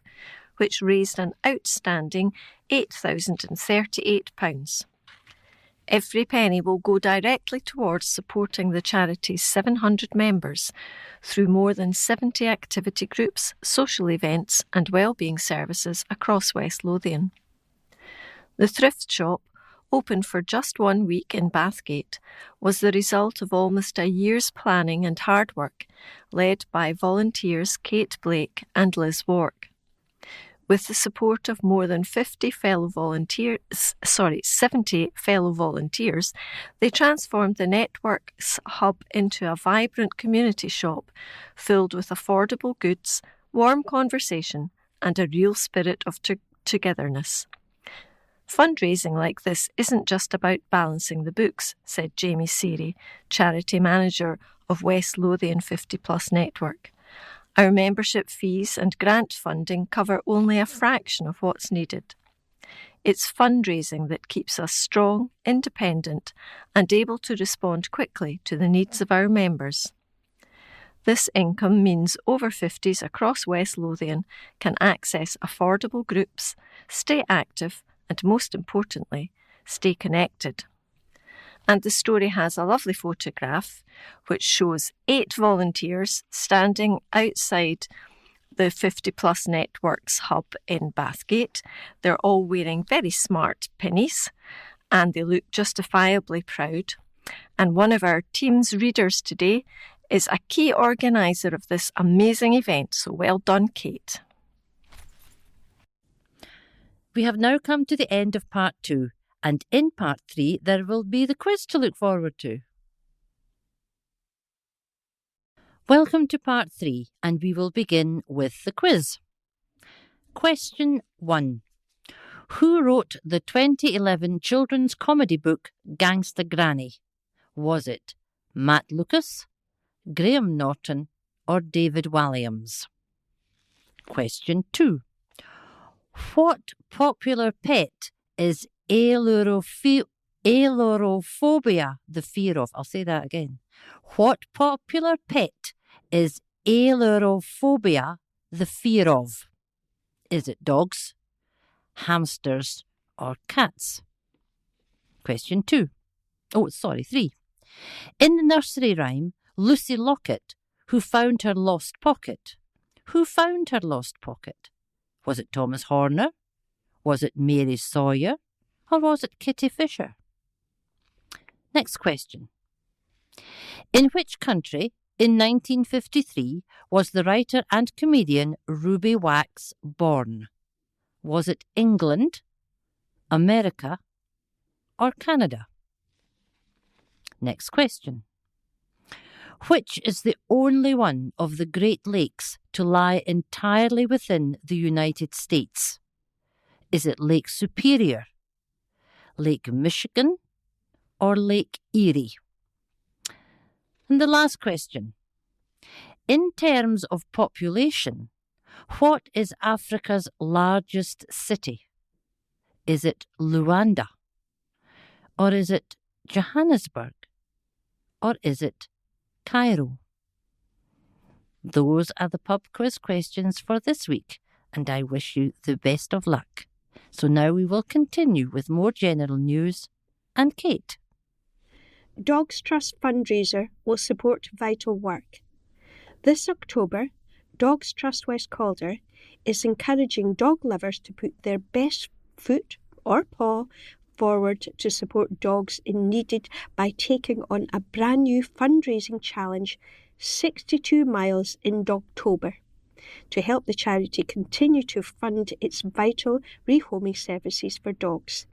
which raised an outstanding £8,038. Every penny will go directly towards supporting the charity's 700 members through more than 70 activity groups, social events and wellbeing services across West Lothian. The thrift shop, opened for just 1 week in Bathgate, was the result of almost a year's planning and hard work, led by volunteers Kate Blake and Liz Wark. With the support of more than 70 fellow volunteers, they transformed the network's hub into a vibrant community shop filled with affordable goods, warm conversation, and a real spirit of togetherness. Fundraising like this isn't just about balancing the books, said Jamie Seary, charity manager of West Lothian 50 Plus Network. Our membership fees and grant funding cover only a fraction of what's needed. It's fundraising that keeps us strong, independent, and able to respond quickly to the needs of our members. This income means over 50s across West Lothian can access affordable groups, stay active, and most importantly, stay connected. And the story has a lovely photograph which shows 8 volunteers standing outside the 50 Plus Network's hub in Bathgate. They're all wearing very smart pinnies and they look justifiably proud. And one of our team's readers today is a key organiser of this amazing event, so well done, Kate. We have now come to the end of part 2. And in part 3, there will be the quiz to look forward to. Welcome to part 3, and we will begin with the quiz. Question 1. Who wrote the 2011 children's comedy book Gangsta Granny? Was it Matt Lucas, Graham Norton, or David Walliams? Question 2. What popular pet is ailurophobia the fear of? I'll say that again. What popular pet is ailurophobia the fear of? Is it dogs, hamsters, or cats? Question 3. In the nursery rhyme, Lucy Lockett, who found her lost pocket? Who found her lost pocket? Was it Thomas Horner? Was it Mary Sawyer? Or was it Kitty Fisher? Next question. In which country, in 1953, was the writer and comedian Ruby Wax born? Was it England, America, or Canada? Next question. Which is the only one of the Great Lakes to lie entirely within the United States? Is it Lake Superior, Lake Michigan, or Lake Erie? And the last question. In terms of population, what is Africa's largest city? Is it Luanda? Or is it Johannesburg? Or is it Cairo? Those are the pub quiz questions for this week, and I wish you the best of luck. So now we will continue with more general news and Kate. Dogs Trust fundraiser will support vital work. This October, Dogs Trust West Calder is encouraging dog lovers to put their best foot or paw forward to support dogs in need by taking on a brand new fundraising challenge, 62 miles in Dogtober, to help the charity continue to fund its vital rehoming services for dogs.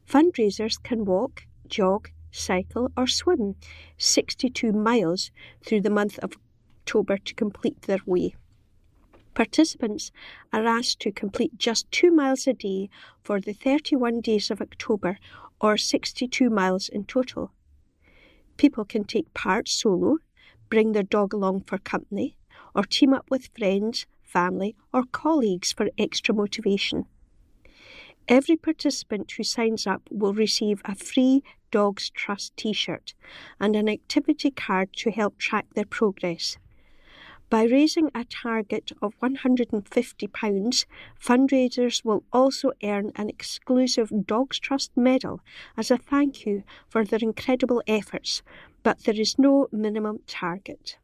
Fundraisers can walk, jog, cycle or swim 62 miles through the month of October to complete their way. Participants are asked to complete just 2 miles a day for the 31 days of October, or 62 miles in total. People can take part solo, bring their dog along for company, or team up with friends, family or colleagues for extra motivation. Every participant who signs up will receive a free Dogs Trust t-shirt and an activity card to help track their progress. By raising a target of £150, fundraisers will also earn an exclusive Dogs Trust medal as a thank you for their incredible efforts, but there is no minimum target.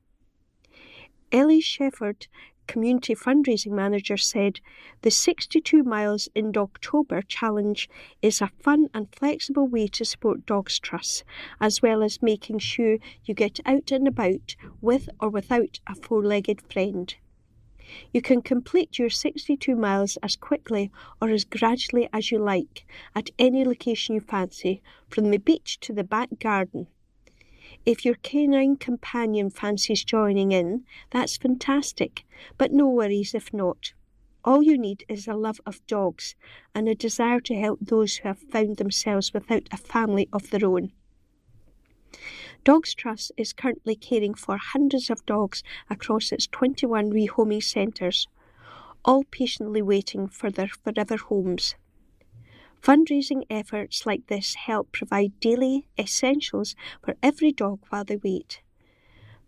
Ellie Shefford, Community Fundraising Manager, said, "The 62 miles in Dogtober challenge is a fun and flexible way to support Dogs Trust, as well as making sure you get out and about with or without a four-legged friend. You can complete your 62 miles as quickly or as gradually as you like, at any location you fancy, from the beach to the back garden. If your canine companion fancies joining in, that's fantastic, but no worries if not. All you need is a love of dogs and a desire to help those who have found themselves without a family of their own." Dogs Trust is currently caring for hundreds of dogs across its 21 rehoming centres, all patiently waiting for their forever homes. Fundraising efforts like this help provide daily essentials for every dog while they wait.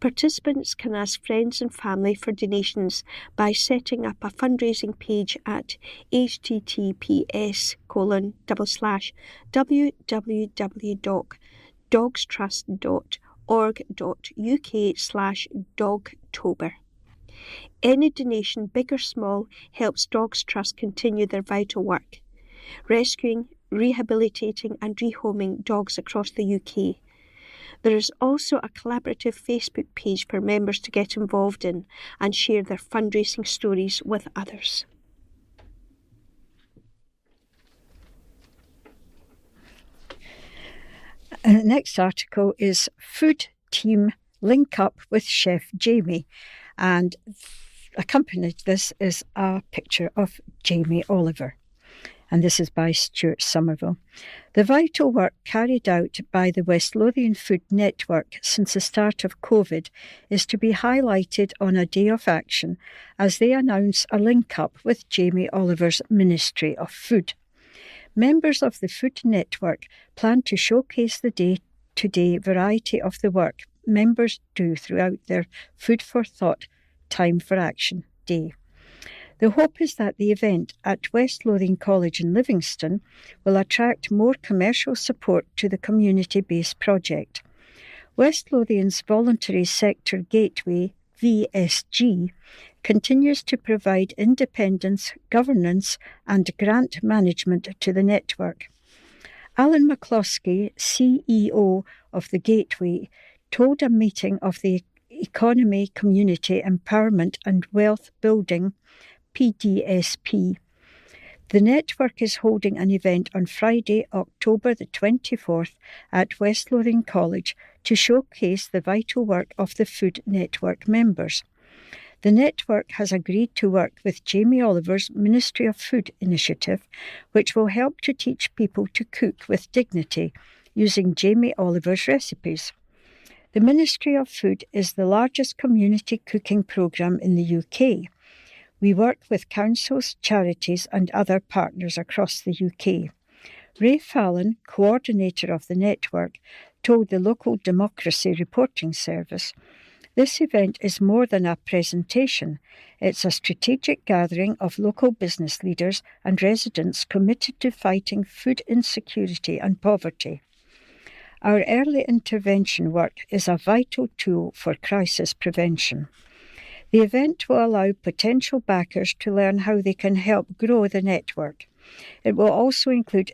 Participants can ask friends and family for donations by setting up a fundraising page at https://www.dogstrust.org.uk/Dogtober. Any donation, big or small, helps Dogs Trust continue their vital work, rescuing, rehabilitating and rehoming dogs across the UK. There is also a collaborative Facebook page for members to get involved in and share their fundraising stories with others. And the next article is Food Team Link Up with Chef Jamie, and accompanied this is a picture of Jamie Oliver. And this is by Stuart Somerville. The vital work carried out by the West Lothian Food Network since the start of COVID is to be highlighted on a day of action as they announce a link-up with Jamie Oliver's Ministry of Food. Members of the Food Network plan to showcase the day-to-day variety of the work members do throughout their Food for Thought Time for Action Day. The hope is that the event at West Lothian College in Livingston will attract more commercial support to the community-based project. West Lothian's Voluntary Sector Gateway, VSG, continues to provide independence, governance and grant management to the network. Alan McCloskey, CEO of the Gateway, told a meeting of the Economy, Community Empowerment and Wealth Building PDSP. The network is holding an event on Friday, October the 24th at West Lothian College to showcase the vital work of the Food Network members. The network has agreed to work with Jamie Oliver's Ministry of Food initiative, which will help to teach people to cook with dignity using Jamie Oliver's recipes. The Ministry of Food is the largest community cooking programme in the UK. We work with councils, charities and other partners across the UK. Ray Fallon, coordinator of the network, told the Local Democracy Reporting Service, "This event is more than a presentation. It's a strategic gathering of local business leaders and residents committed to fighting food insecurity and poverty. Our early intervention work is a vital tool for crisis prevention." The event will allow potential backers to learn how they can help grow the network. It will also include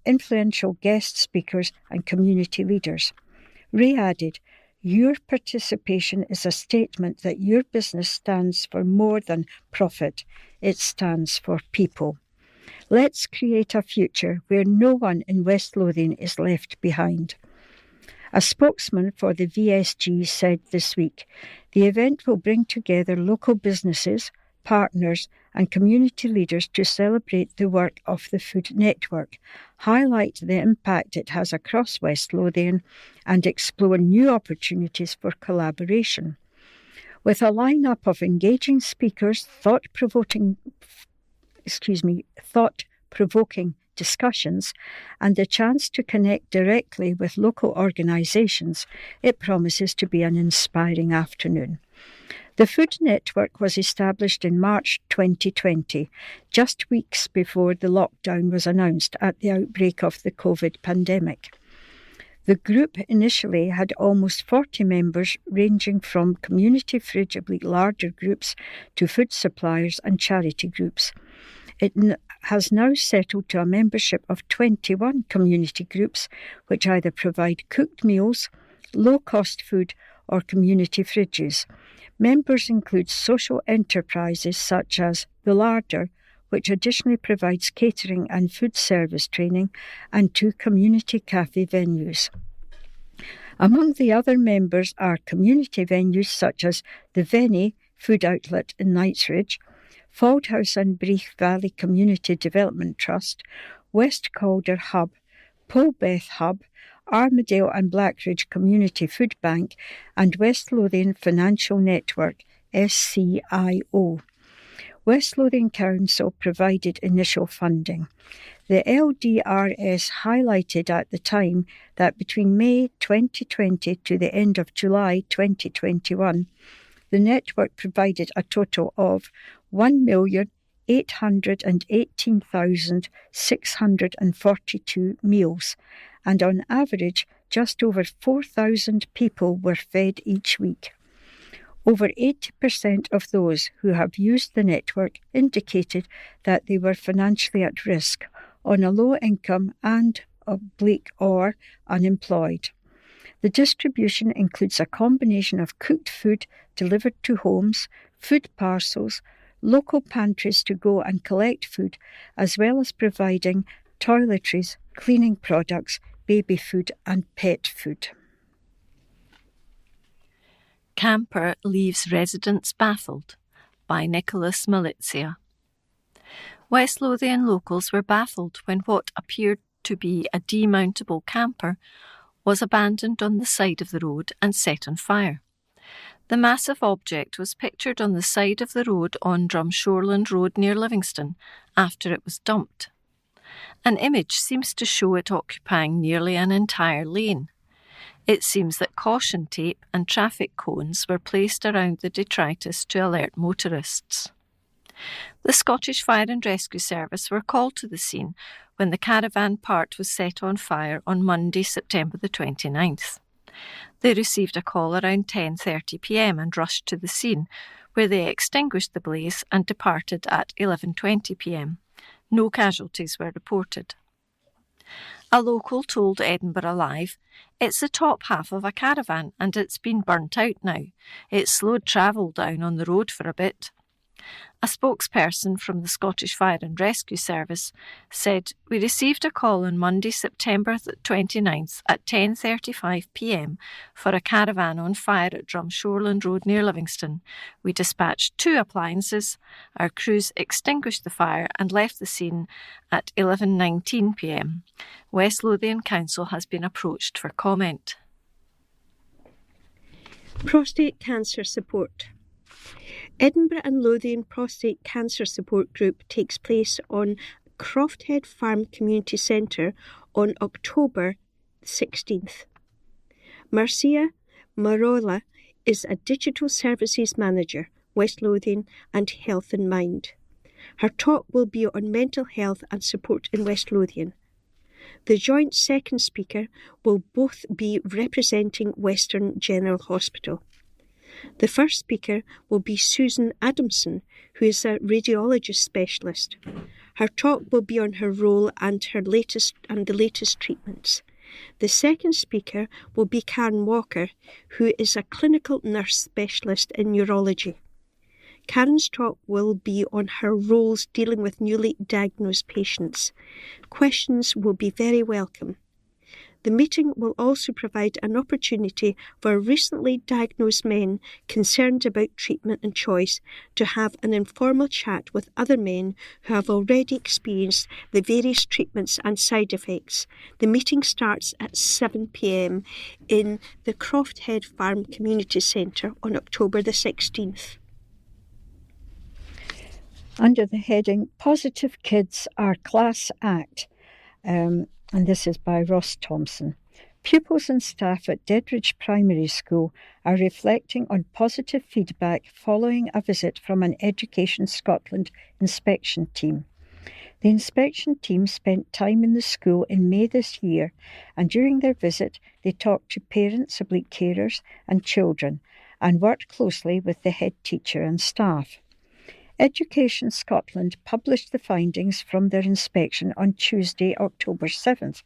influential guest speakers and community leaders. Ray added, "Your participation is a statement that your business stands for more than profit. It stands for people. Let's create a future where no one in West Lothian is left behind." A spokesman for the VSG said this week, "The event will bring together local businesses, partners and community leaders to celebrate the work of the Food Network, highlight the impact it has across West Lothian and explore new opportunities for collaboration." With a lineup of engaging speakers, thought-provoking discussions and the chance to connect directly with local organisations, it promises to be an inspiring afternoon. The Food Network was established in March 2020, just weeks before the lockdown was announced at the outbreak of the COVID pandemic. The group initially had almost 40 members ranging from community fridge larger groups to food suppliers and charity groups. It has now settled to a membership of 21 community groups which either provide cooked meals, low-cost food or community fridges. Members include social enterprises such as The Larder, which additionally provides catering and food service training, and 2 community cafe venues. Among the other members are community venues such as the Venny Food Outlet in Knightsbridge, Fauldhouse and Breath Valley Community Development Trust, West Calder Hub, Polbeth Hub, Armadale and Blackridge Community Food Bank, and West Lothian Financial Network, SCIO. West Lothian Council provided initial funding. The LDRS highlighted at the time that between May 2020 to the end of July 2021, the network provided a total of 1,818,642 meals, and on average, just over 4,000 people were fed each week. Over 80% of those who have used the network indicated that they were financially at risk, on a low income or unemployed. The distribution includes a combination of cooked food delivered to homes, food parcels, local pantries to go and collect food, as well as providing toiletries, cleaning products, baby food and pet food. Camper Leaves Residents Baffled by Nicholas Malizia. West Lothian locals were baffled when what appeared to be a demountable camper was abandoned on the side of the road and set on fire. The massive object was pictured on the side of the road on Drumshoreland Road near Livingston after it was dumped. An image seems to show it occupying nearly an entire lane. It seems that caution tape and traffic cones were placed around the detritus to alert motorists. The Scottish Fire and Rescue Service were called to the scene when the caravan part was set on fire on Monday, September the 29th. They received a call around 10:30 p.m. and rushed to the scene, where they extinguished the blaze and departed at 11:20 p.m. No casualties were reported. A local told Edinburgh Live, "It's the top half of a caravan and it's been burnt out now. It slowed travel down on the road for a bit." A spokesperson from the Scottish Fire and Rescue Service said, "We received a call on Monday, September 29th at 10:35 p.m. for a caravan on fire at Drumshoreland Road near Livingston. We dispatched 2 appliances. Our crews extinguished the fire and left the scene at 11:19 p.m. West Lothian Council has been approached for comment." Prostate cancer support. Edinburgh and Lothian Prostate Cancer Support Group takes place on Crofthead Farm Community Centre on October 16th. Marcia Marola is a Digital Services Manager, West Lothian and Health in Mind. Her talk will be on mental health and support in West Lothian. The joint second speaker will both be representing Western General Hospital. The first speaker will be Susan Adamson, who is a radiologist specialist. Her talk will be on her role and the latest treatments. The second speaker will be Karen Walker, who is a clinical nurse specialist in neurology. Karen's talk will be on her roles dealing with newly diagnosed patients. Questions will be very welcome. The meeting will also provide an opportunity for recently diagnosed men concerned about treatment and choice to have an informal chat with other men who have already experienced the various treatments and side effects. The meeting starts at 7 p.m. in the Crofthead Farm Community Centre on October the 16th. Under the heading Positive Kids Our Class Act, and this is by Ross Thompson. Pupils and staff at Dedridge Primary School are reflecting on positive feedback following a visit from an Education Scotland inspection team. The inspection team spent time in the school in May this year, and during their visit they talked to parents, oblique carers and children, and worked closely with the head teacher and staff. Education Scotland published the findings from their inspection on Tuesday, October 7th,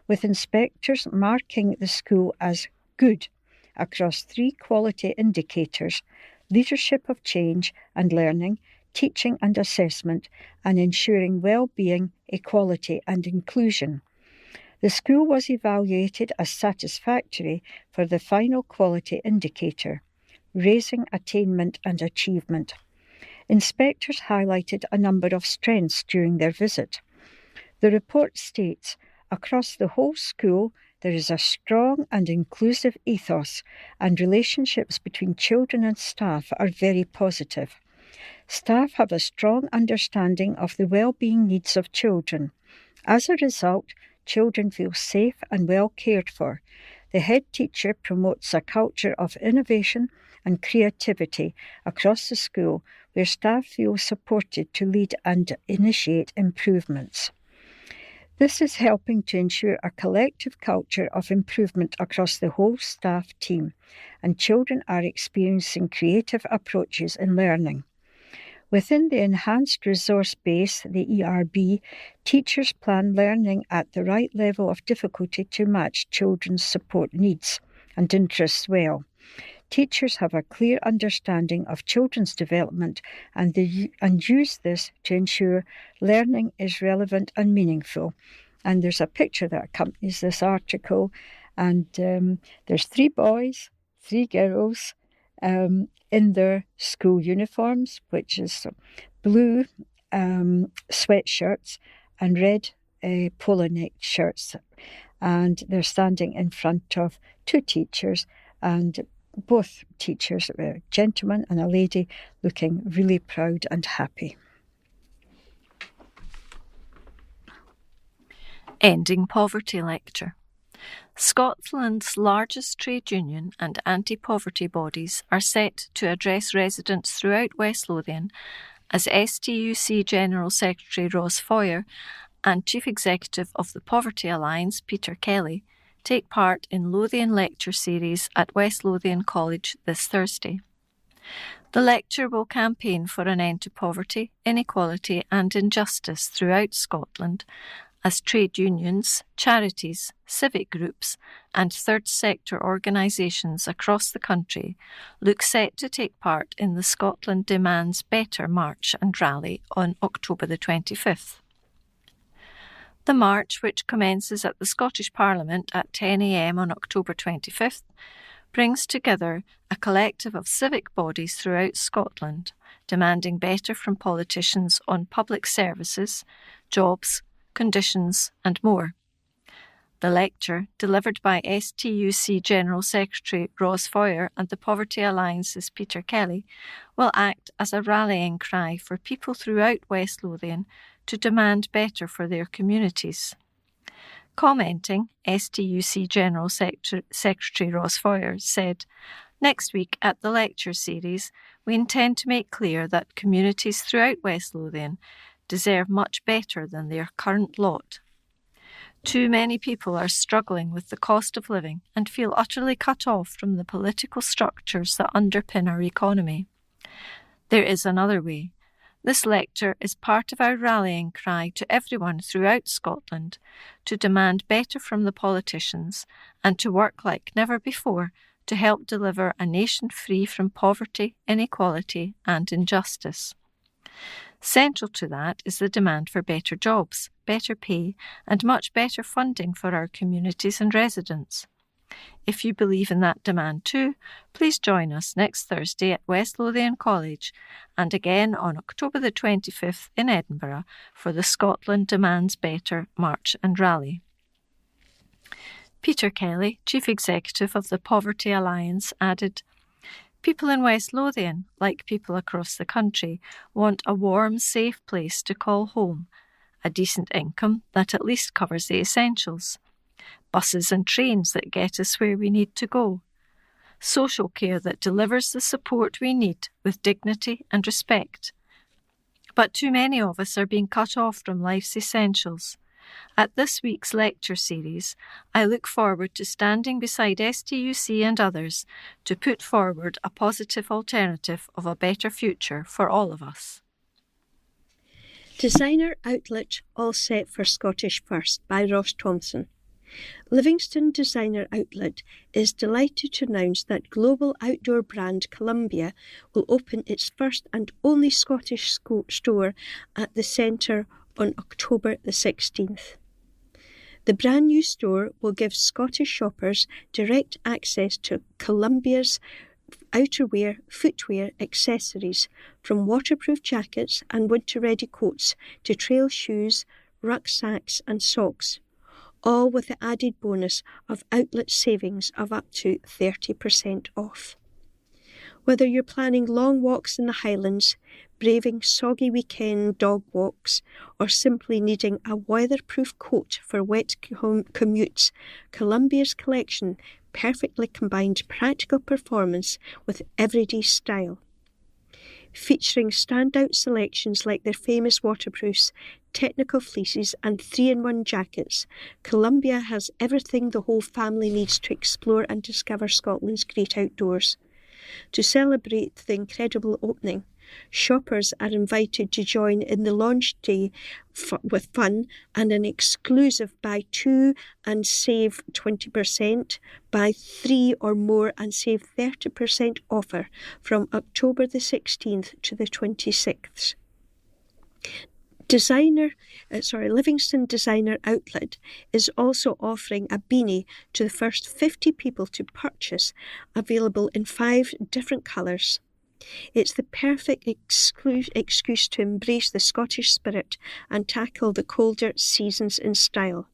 with inspectors marking the school as good across 3 quality indicators: leadership of change and learning, teaching and assessment, and ensuring well-being, equality and inclusion. The school was evaluated as satisfactory for the final quality indicator, raising attainment and achievement. Inspectors highlighted a number of strengths during their visit. The report states, across the whole school, there is a strong and inclusive ethos, and relationships between children and staff are very positive. Staff have a strong understanding of the well-being needs of children. As a result, children feel safe and well cared for. The head teacher promotes a culture of innovation and creativity across the school, where staff feel supported to lead and initiate improvements. This is helping to ensure a collective culture of improvement across the whole staff team, and children are experiencing creative approaches in learning. Within the Enhanced Resource Base, the ERB, teachers plan learning at the right level of difficulty to match children's support needs and interests well. Teachers have a clear understanding of children's development and use this to ensure learning is relevant and meaningful. And there's a picture that accompanies this article, and there's 3 boys, 3 girls in their school uniforms, which is blue sweatshirts and red polo neck shirts. And they're standing in front of 2 teachers, and both teachers, a gentleman and a lady, looking really proud and happy. Ending Poverty Lecture. Scotland's largest trade union and anti-poverty bodies are set to address residents throughout West Lothian as STUC General Secretary Ross Foyer and Chief Executive of the Poverty Alliance, Peter Kelly, take part in Lothian Lecture Series at West Lothian College this Thursday. The lecture will campaign for an end to poverty, inequality and injustice throughout Scotland as trade unions, charities, civic groups and third sector organisations across the country look set to take part in the Scotland Demands Better March and Rally on October the 25th. The march, which commences at the Scottish Parliament at 10 a.m. on October 25th, brings together a collective of civic bodies throughout Scotland, demanding better from politicians on public services, jobs, conditions and more. The lecture, delivered by STUC General Secretary Ross Foyer and the Poverty Alliance's Peter Kelly, will act as a rallying cry for people throughout West Lothian to demand better for their communities. Commenting, STUC General Secretary Ross Foyer said, "Next week at the lecture series, we intend to make clear that communities throughout West Lothian deserve much better than their current lot. Too many people are struggling with the cost of living and feel utterly cut off from the political structures that underpin our economy. There is another way. This lecture is part of our rallying cry to everyone throughout Scotland to demand better from the politicians and to work like never before to help deliver a nation free from poverty, inequality and injustice. Central to that is the demand for better jobs, better pay and much better funding for our communities and residents. If you believe in that demand too, please join us next Thursday at West Lothian College and again on October the 25th in Edinburgh for the Scotland Demands Better March and Rally." Peter Kelly, Chief Executive of the Poverty Alliance, added, "People in West Lothian, like people across the country, want a warm, safe place to call home, a decent income that at least covers the essentials, buses and trains that get us where we need to go, social care that delivers the support we need with dignity and respect. But too many of us are being cut off from life's essentials. At this week's lecture series, I look forward to standing beside STUC and others to put forward a positive alternative of a better future for all of us." Designer Outlet All Set for Scottish First by Ross Thompson. Livingston Designer Outlet is delighted to announce that global outdoor brand Columbia will open its first and only Scottish store at the centre on October the 16th. The brand new store will give Scottish shoppers direct access to Columbia's outerwear, footwear, accessories, from waterproof jackets and winter-ready coats to trail shoes, rucksacks and socks, all with the added bonus of outlet savings of up to 30% off. Whether you're planning long walks in the Highlands, braving soggy weekend dog walks, or simply needing a weatherproof coat for wet commutes, Columbia's collection perfectly combined practical performance with everyday style. Featuring standout selections like their famous waterproofs, technical fleeces and 3-in-1 jackets, Columbia has everything the whole family needs to explore and discover Scotland's great outdoors. To celebrate the incredible opening, shoppers are invited to join in the launch day with fun and an exclusive buy 2 and save 20%, buy 3 or more and save 30% offer from October the 16th to the 26th. Livingston Designer Outlet is also offering a beanie to the first 50 people to purchase, available in 5 different colours. It's the perfect excuse to embrace the Scottish spirit and tackle the colder seasons in style.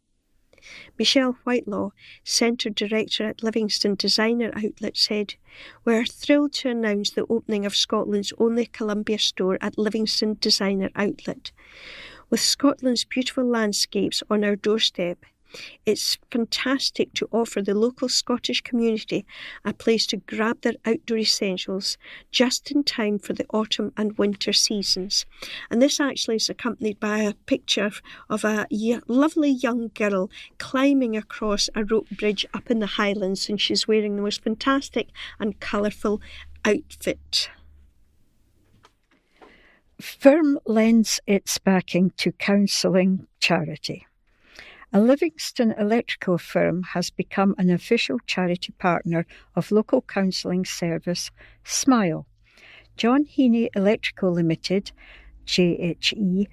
Michelle Whitelaw, Centre Director at Livingston Designer Outlet, said, "We're thrilled to announce the opening of Scotland's only Columbia store at Livingston Designer Outlet. With Scotland's beautiful landscapes on our doorstep, it's fantastic to offer the local Scottish community a place to grab their outdoor essentials just in time for the autumn and winter seasons." And this actually is accompanied by a picture of a lovely young girl climbing across a rope bridge up in the Highlands, and she's wearing the most fantastic and colourful outfit. Firm lends its backing to counselling charity. A Livingston electrical firm has become an official charity partner of local counselling service Smile. John Heaney Electrical Limited, JHE,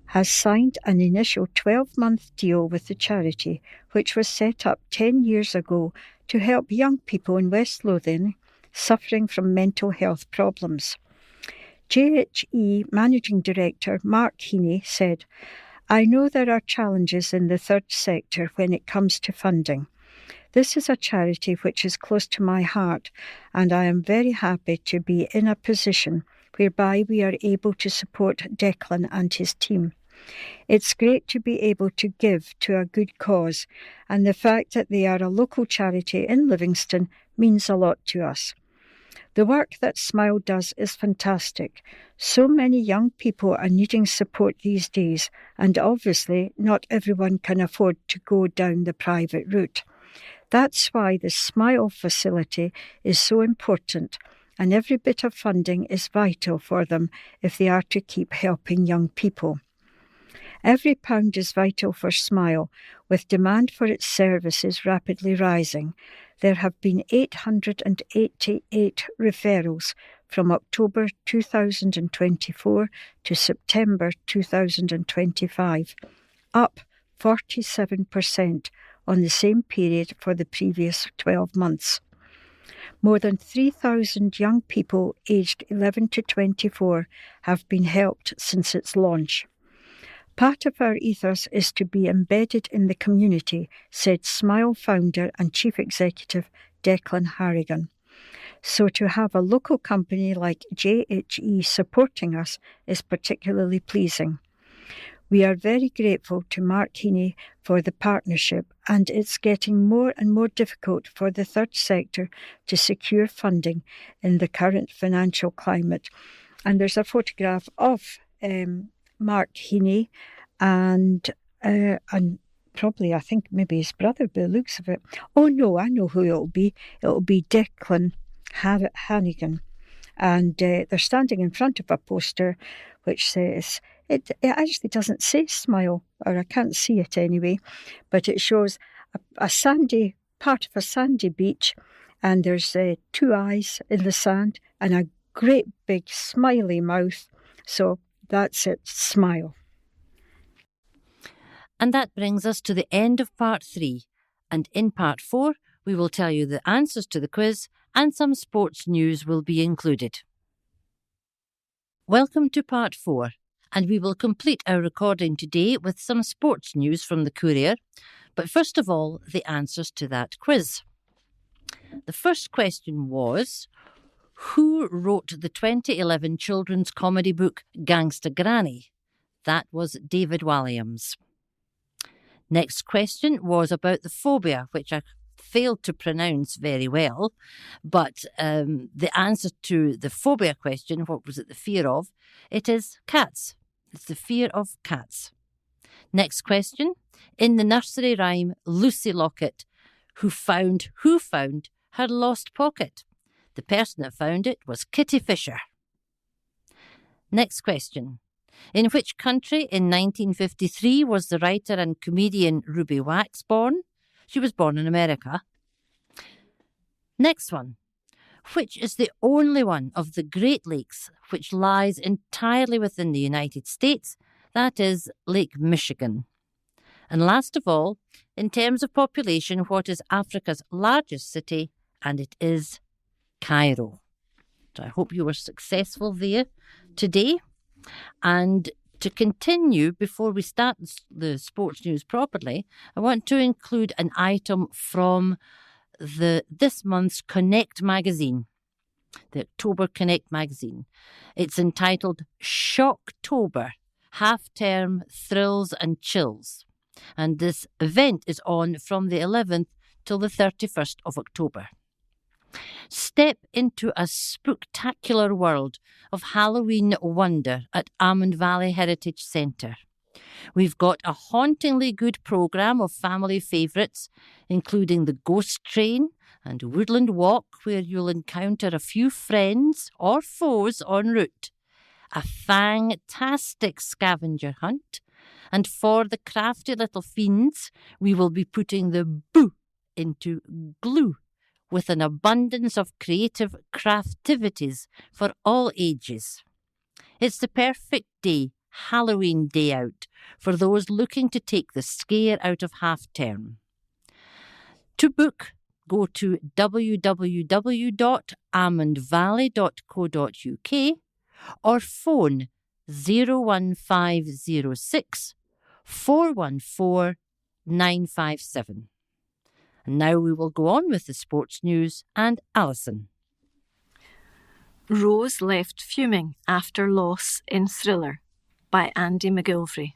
has signed an initial 12-month deal with the charity, which was set up 10 years ago to help young people in West Lothian suffering from mental health problems. JHE Managing Director Mark Heaney said, I know there are challenges in the third sector when it comes to funding. This is a charity which is close to my heart, and I am very happy to be in a position whereby we are able to support Declan and his team. It's great to be able to give to a good cause, and the fact that they are a local charity in Livingston means a lot to us. The work that Smile does is fantastic. So many young people are needing support these days, and obviously not everyone can afford to go down the private route. That's why the Smile facility is so important, and every bit of funding is vital for them if they are to keep helping young people. Every pound is vital for Smile, with demand for its services rapidly rising. There have been 888 referrals from October 2024 to September 2025, up 47% on the same period for the previous 12 months. More than 3,000 young people aged 11 to 24 have been helped since its launch. Part of our ethos is to be embedded in the community, said Smile founder and chief executive Declan Harrigan. So to have a local company like JHE supporting us is particularly pleasing. We are very grateful to Mark Heaney for the partnership, and it's getting more and more difficult for the third sector to secure funding in the current financial climate. And there's a photograph of Mark Heaney and probably, I think, maybe his brother by the looks of it. Oh no, I know who it'll be. It'll be Declan Hannigan. And they're standing in front of a poster which says, it actually doesn't say Smile, or I can't see it anyway, but it shows a sandy, part of a sandy beach, and there's 2 eyes in the sand and a great big smiley mouth. So that's it, Smile. And that brings us to the end of part 3. And in part 4, we will tell you the answers to the quiz, and some sports news will be included. Welcome to part 4, and we will complete our recording today with some sports news from the Courier. But first of all, the answers to that quiz. The first question was, who wrote the 2011 children's comedy book Gangsta Granny? That was David Walliams. Next question was about the phobia, which I failed to pronounce very well, but the answer to the phobia question, what was it the fear of? It is cats. It's the fear of cats. Next question, in the nursery rhyme Lucy Locket, who found her lost pocket? The person that found it was Kitty Fisher. Next question. In which country in 1953 was the writer and comedian Ruby Wax born? She was born in America. Next one. Which is the only one of the Great Lakes which lies entirely within the United States? That is Lake Michigan. And last of all, in terms of population, what is Africa's largest city? And it is Cairo. So I hope you were successful there today. And to continue, before we start the sports news properly, I want to include an item from this month's Connect magazine, the October Connect magazine. It's entitled Shocktober, Half-Term Thrills and Chills. And this event is on from the 11th till the 31st of October. Step into a spooktacular world of Halloween wonder at Almond Valley Heritage Centre. We've got a hauntingly good programme of family favourites, including the Ghost Train and Woodland Walk, where you'll encounter a few friends or foes en route, a fantastic scavenger hunt, and for the crafty little fiends, we will be putting the boo into glue, with an abundance of creative craftivities for all ages. It's the perfect day, Halloween day out, for those looking to take the scare out of half-term. To book, go to www.almondvalley.co.uk or phone 01506 414 957. And now we will go on with the sports news and Alison. Rose left fuming after loss in Thriller by Andy McGilvray.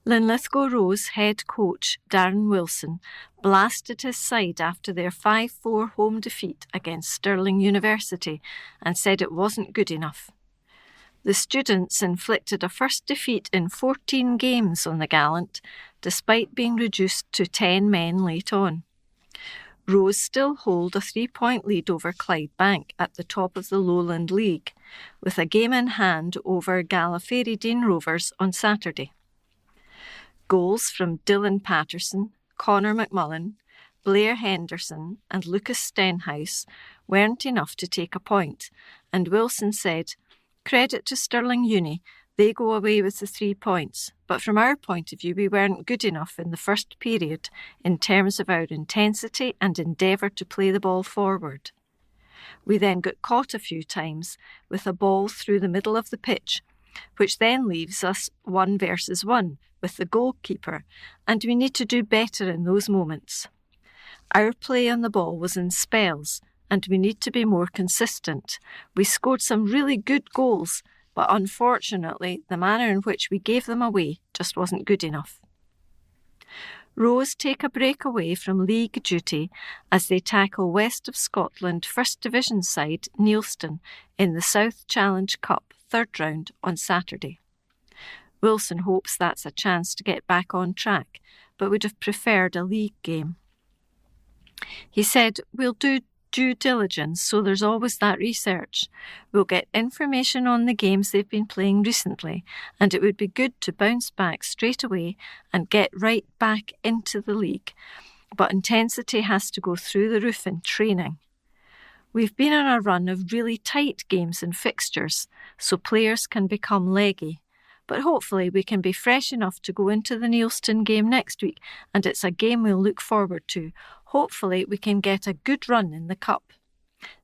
Linlithgow Rose head coach Darren Wilson blasted his side after their 5-4 home defeat against Stirling University and said it wasn't good enough. The students inflicted a first defeat in 14 games on the Gallant, despite being reduced to 10 men late on. Rose still hold a 3-point lead over Clydebank at the top of the Lowland League, with a game in hand over Gallifrey Rovers on Saturday. Goals from Dylan Patterson, Connor McMullen, Blair Henderson and Lucas Stenhouse weren't enough to take a point, and Wilson said, "Credit to Stirling Uni, they go away with the 3 points, but from our point of view we weren't good enough in the first period in terms of our intensity and endeavour to play the ball forward. We then got caught a few times with a ball through the middle of the pitch, which then leaves us 1 versus 1 with the goalkeeper, and we need to do better in those moments. Our play on the ball was in spells, and we need to be more consistent. We scored some really good goals, but unfortunately the manner in which we gave them away just wasn't good enough." Rose take a break away from league duty as they tackle West of Scotland First Division side Neilston in the South Challenge Cup 3rd round on Saturday. Wilson hopes that's a chance to get back on track, but would have preferred a league game. He said, "We'll do due diligence, so there's always that research. We'll get information on the games they've been playing recently, and it would be good to bounce back straight away and get right back into the league. But intensity has to go through the roof in training. We've been on a run of really tight games and fixtures, so players can become leggy. But hopefully we can be fresh enough to go into the Neilston game next week, and it's a game we'll look forward to. Hopefully we can get a good run in the Cup.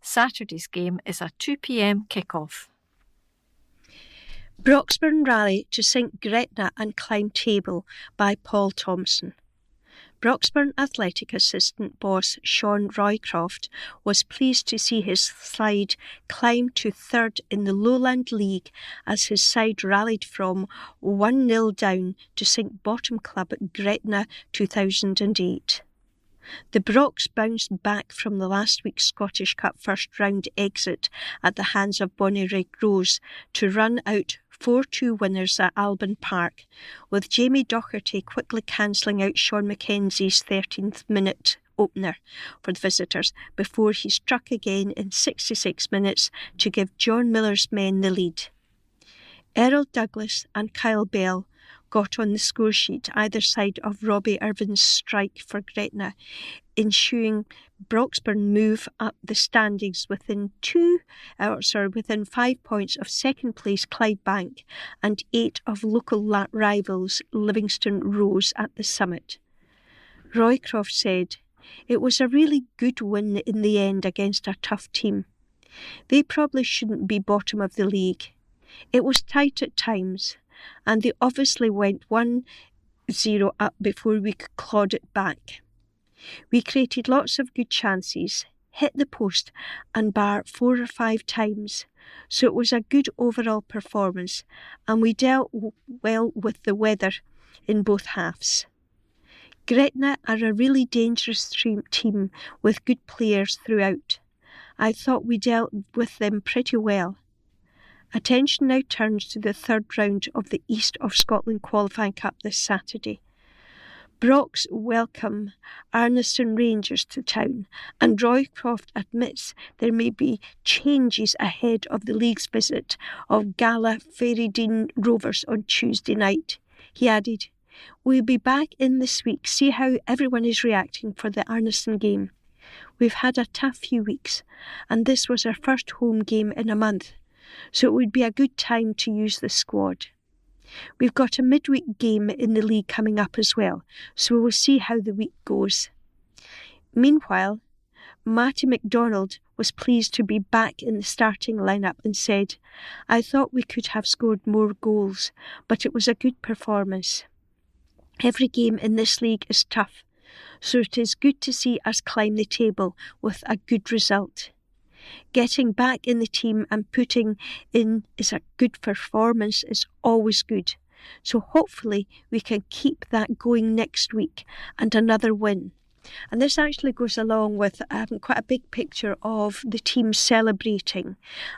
Saturday's game is a 2 p.m. kick-off." Broxburn Rally to sink Gretna and climb table by Paul Thompson. Broxburn Athletic assistant boss Sean Roycroft was pleased to see his side climb to 3rd in the Lowland League as his side rallied from 1-0 down to sink bottom club at Gretna 2008. The Brox bounced back from the last week's Scottish Cup first round exit at the hands of Bonnyrigg Rose to run out 4-2 winners at Alban Park, with Jamie Docherty quickly cancelling out Sean Mackenzie's 13th minute opener for the visitors before he struck again in 66 minutes to give John Miller's men the lead. Errol Douglas and Kyle Bell got on the score sheet either side of Robbie Irvin's strike for Gretna, ensuring Broxburn move up the standings within 5 points of second place Clydebank and 8 of local rivals Livingston Rose at the summit. Roycroft said, "It was a really good win in the end against a tough team. They probably shouldn't be bottom of the league. It was tight at times, and they obviously went 1-0 up before we could clawed it back. We created lots of good chances, hit the post and bar 4 or 5 times, so it was a good overall performance, and we dealt well with the weather in both halves. Gretna are a really dangerous team with good players throughout. I thought we dealt with them pretty well. Attention now turns to the 3rd round of the East of Scotland Qualifying Cup this Saturday. Brox welcome Arniston Rangers to town, and Roycroft admits there may be changes ahead of the league's visit of Gallifrey Rovers on Tuesday night. He added, "We'll be back in this week, see how everyone is reacting for the Arniston game. We've had a tough few weeks, and this was our first home game in a month, so it would be a good time to use the squad. We've got a midweek game in the league coming up as well, so we'll see how the week goes." Meanwhile, Matty MacDonald was pleased to be back in the starting lineup and said, "I thought we could have scored more goals, but it was a good performance. Every game in this league is tough, so it is good to see us climb the table with a good result. Getting back in the team and putting in is a good performance is always good. So hopefully we can keep that going next week and another win. And this actually goes along with quite a big picture of the team celebrating.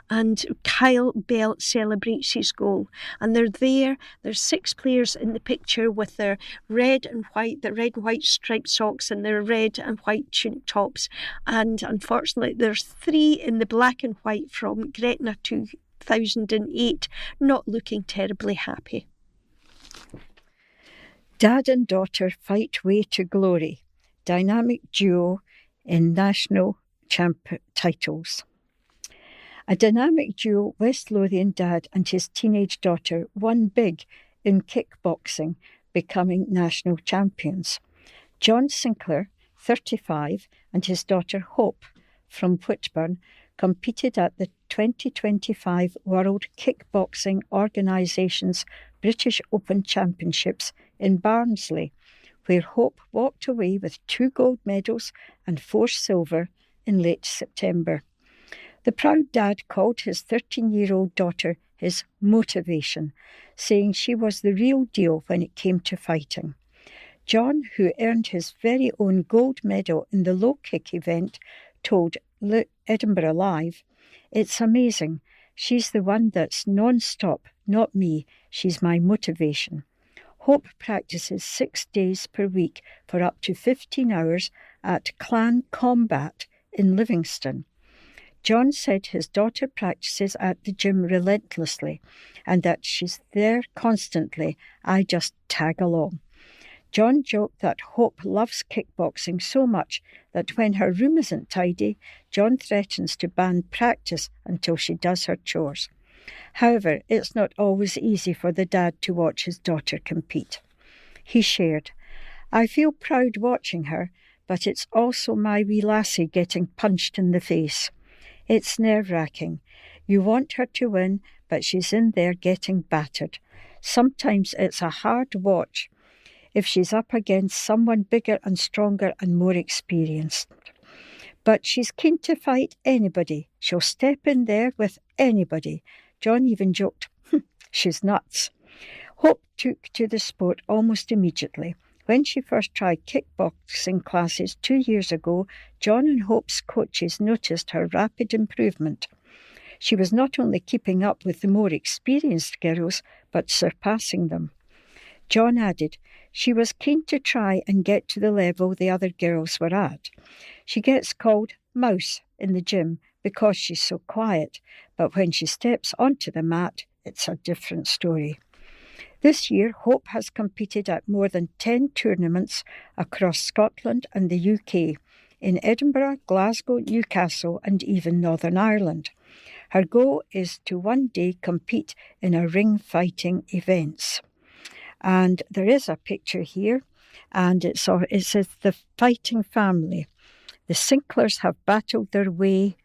And Kyle Bell celebrates his goal. And they're there. There's 6 players in the picture with their red and white striped socks and their red and white tunic tops. And unfortunately, there's 3 in the black and white from Gretna 2008 not looking terribly happy. Dad and daughter fight way to glory. Dynamic duo in national champ titles. A dynamic duo, West Lothian dad and his teenage daughter, won big in kickboxing, becoming national champions. John Sinclair, 35, and his daughter Hope from Whitburn competed at the 2025 World Kickboxing Organisation's British Open Championships in Barnsley, where Hope walked away with 2 gold medals and 4 silver in late September. The proud dad called his 13-year-old daughter his motivation, saying she was the real deal when it came to fighting. John, who earned his very own gold medal in the low kick event, told Edinburgh Live, "It's amazing. She's the one that's non-stop, not me. She's my motivation." Hope practices 6 days per week for up to 15 hours at Clan Combat in Livingston. John said his daughter practices at the gym relentlessly and that she's there constantly. I just tag along. John joked that Hope loves kickboxing so much that when her room isn't tidy, John threatens to ban practice until she does her chores. However, it's not always easy for the dad to watch his daughter compete. He shared, "I feel proud watching her, but it's also my wee lassie getting punched in the face. It's nerve-wracking. You want her to win, but she's in there getting battered. Sometimes it's a hard watch if she's up against someone bigger and stronger and more experienced. But she's keen to fight anybody. She'll step in there with anybody." John even joked, "She's nuts." Hope took to the sport almost immediately. When she first tried kickboxing classes 2 years ago, John and Hope's coaches noticed her rapid improvement. She was not only keeping up with the more experienced girls, but surpassing them. John added, "She was keen to try and get to the level the other girls were at. She gets called Mouse in the gym because she's so quiet, but when she steps onto the mat, it's a different story." This year, Hope has competed at more than 10 tournaments across Scotland and the UK, in Edinburgh, Glasgow, Newcastle and even Northern Ireland. Her goal is to one day compete in a ring fighting events. And there is a picture here, and it says the fighting family. The Sinclairs have battled their way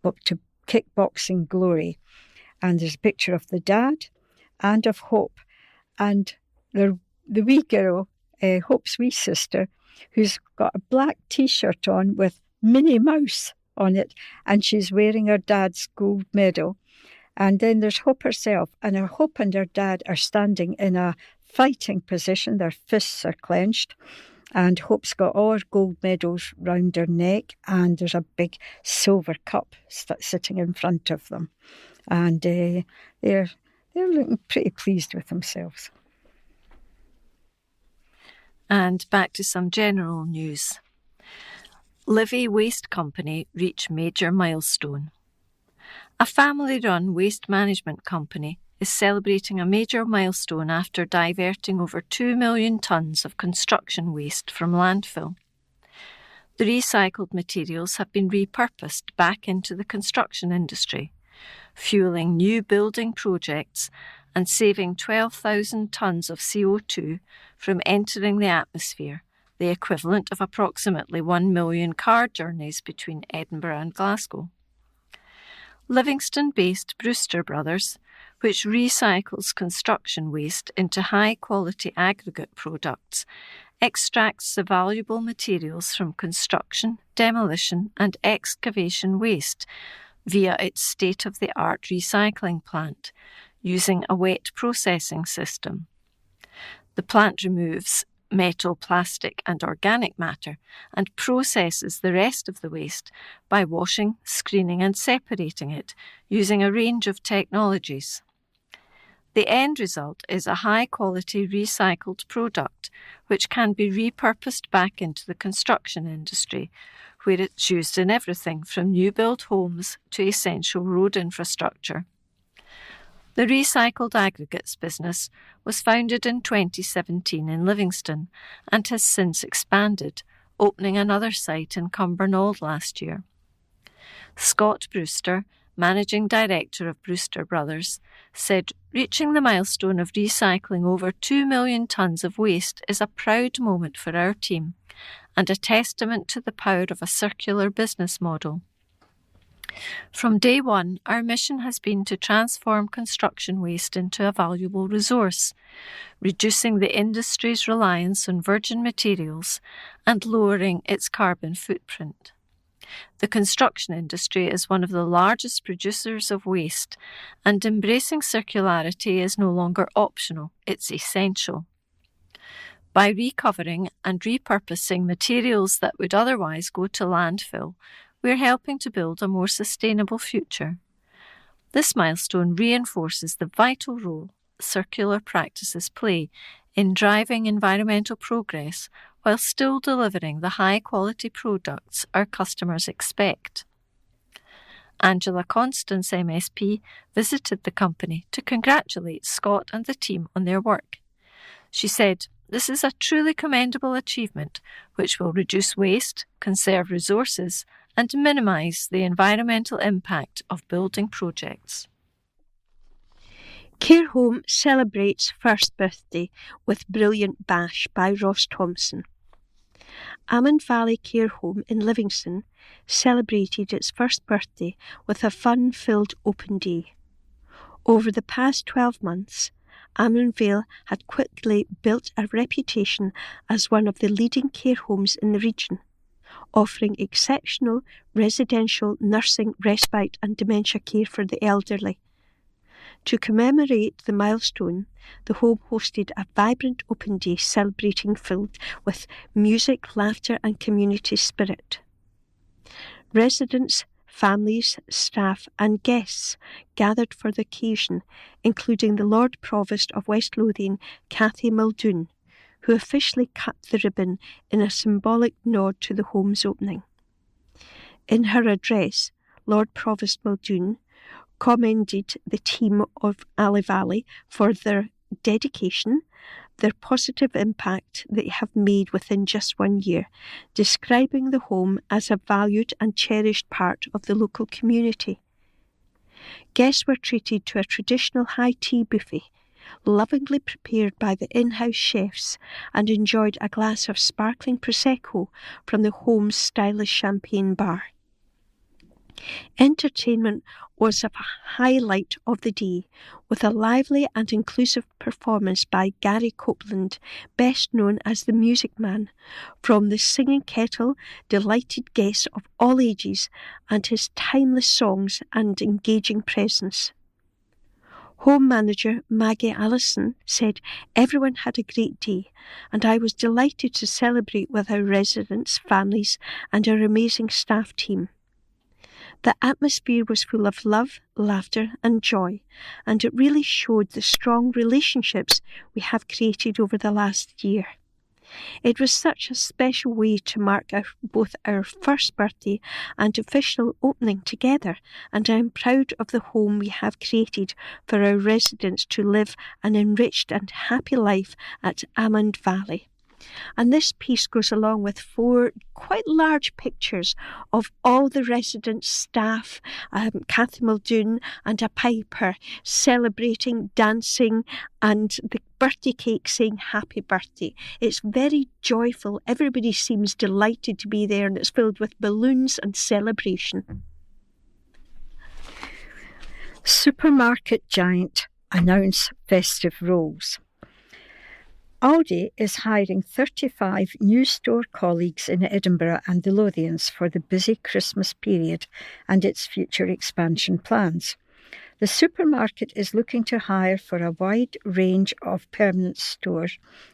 up to kickboxing glory. And there's a picture of the dad and of Hope. And the wee girl, Hope's wee sister, who's got a black T-shirt on with Minnie Mouse on it, and she's wearing her dad's gold medal. And then there's Hope herself, and her Hope and her dad are standing in a fighting position. Their fists are clenched, and Hope's got all her gold medals round her neck, and there's a big silver cup sitting in front of them. And they're looking pretty pleased with themselves. And back to some general news. Livy Waste Company reach major milestone. A family-run waste management company is celebrating a major milestone after diverting over 2 million tonnes of construction waste from landfill. The recycled materials have been repurposed back into the construction industry, fuelling new building projects and saving 12,000 tonnes of CO2 from entering the atmosphere, the equivalent of approximately 1 million car journeys between Edinburgh and Glasgow. Livingston-based Brewster Brothers, which recycles construction waste into high-quality aggregate products, extracts the valuable materials from construction, demolition and excavation waste via its state-of-the-art recycling plant, using a wet processing system. The plant removes metal, plastic and organic matter and processes the rest of the waste by washing, screening and separating it using a range of technologies. The end result is a high-quality recycled product which can be repurposed back into the construction industry, where it's used in everything from new-build homes to essential road infrastructure. The recycled aggregates business was founded in 2017 in Livingston and has since expanded, opening another site in Cumbernauld last year. Scott Brewster, Managing Director of Brewster Brothers, said reaching the milestone of recycling over 2 million tonnes of waste is a proud moment for our team and a testament to the power of a circular business model. From day one, our mission has been to transform construction waste into a valuable resource, reducing the industry's reliance on virgin materials and lowering its carbon footprint. The construction industry is one of the largest producers of waste, and embracing circularity is no longer optional, it's essential. By recovering and repurposing materials that would otherwise go to landfill, we're helping to build a more sustainable future. This milestone reinforces the vital role circular practices play in driving environmental progress while still delivering the high-quality products our customers expect. Angela Constance, MSP, visited the company to congratulate Scott and the team on their work. She said, "This is a truly commendable achievement which will reduce waste, conserve resources and minimise the environmental impact of building projects." Care Home celebrates first birthday with Brilliant Bash by Ross Thompson. Almond Valley Care Home in Livingston celebrated its first birthday with a fun-filled open day. Over the past 12 months, Almond Vale had quickly built a reputation as one of the leading care homes in the region, offering exceptional residential nursing, respite and dementia care for the elderly. To commemorate the milestone, the home hosted a vibrant open day celebrating filled with music, laughter and community spirit. Residents, families, staff and guests gathered for the occasion, including the Lord Provost of West Lothian, Cathy Muldoon, who officially cut the ribbon in a symbolic nod to the home's opening. In her address, Lord Provost Muldoon commended the team of Ali Valley for their dedication, their positive impact they have made within just 1 year, describing the home as a valued and cherished part of the local community. Guests were treated to a traditional high tea buffet, lovingly prepared by the in-house chefs, and enjoyed a glass of sparkling Prosecco from the home's stylish champagne bar. Entertainment was a highlight of the day, with a lively and inclusive performance by Gary Copeland, best known as the Music Man, from the Singing Kettle, delighted guests of all ages, and his timeless songs and engaging presence. Home manager Maggie Allison said, "Everyone had a great day, and I was delighted to celebrate with our residents, families, and our amazing staff team. The atmosphere was full of love, laughter and joy, and it really showed the strong relationships we have created over the last year. It was such a special way to mark both our first birthday and official opening together, and I am proud of the home we have created for our residents to live an enriched and happy life at Almond Valley." And this piece goes along with 4 quite large pictures of all the residents, staff, Cathy Muldoon and a piper celebrating, dancing, and the birthday cake saying happy birthday. It's very joyful. Everybody seems delighted to be there, and it's filled with balloons and celebration. Supermarket giant announce festive roles. Aldi is hiring 35 new store colleagues in Edinburgh and the Lothians for the busy Christmas period and its future expansion plans. The supermarket is looking to hire for a wide range of permanent store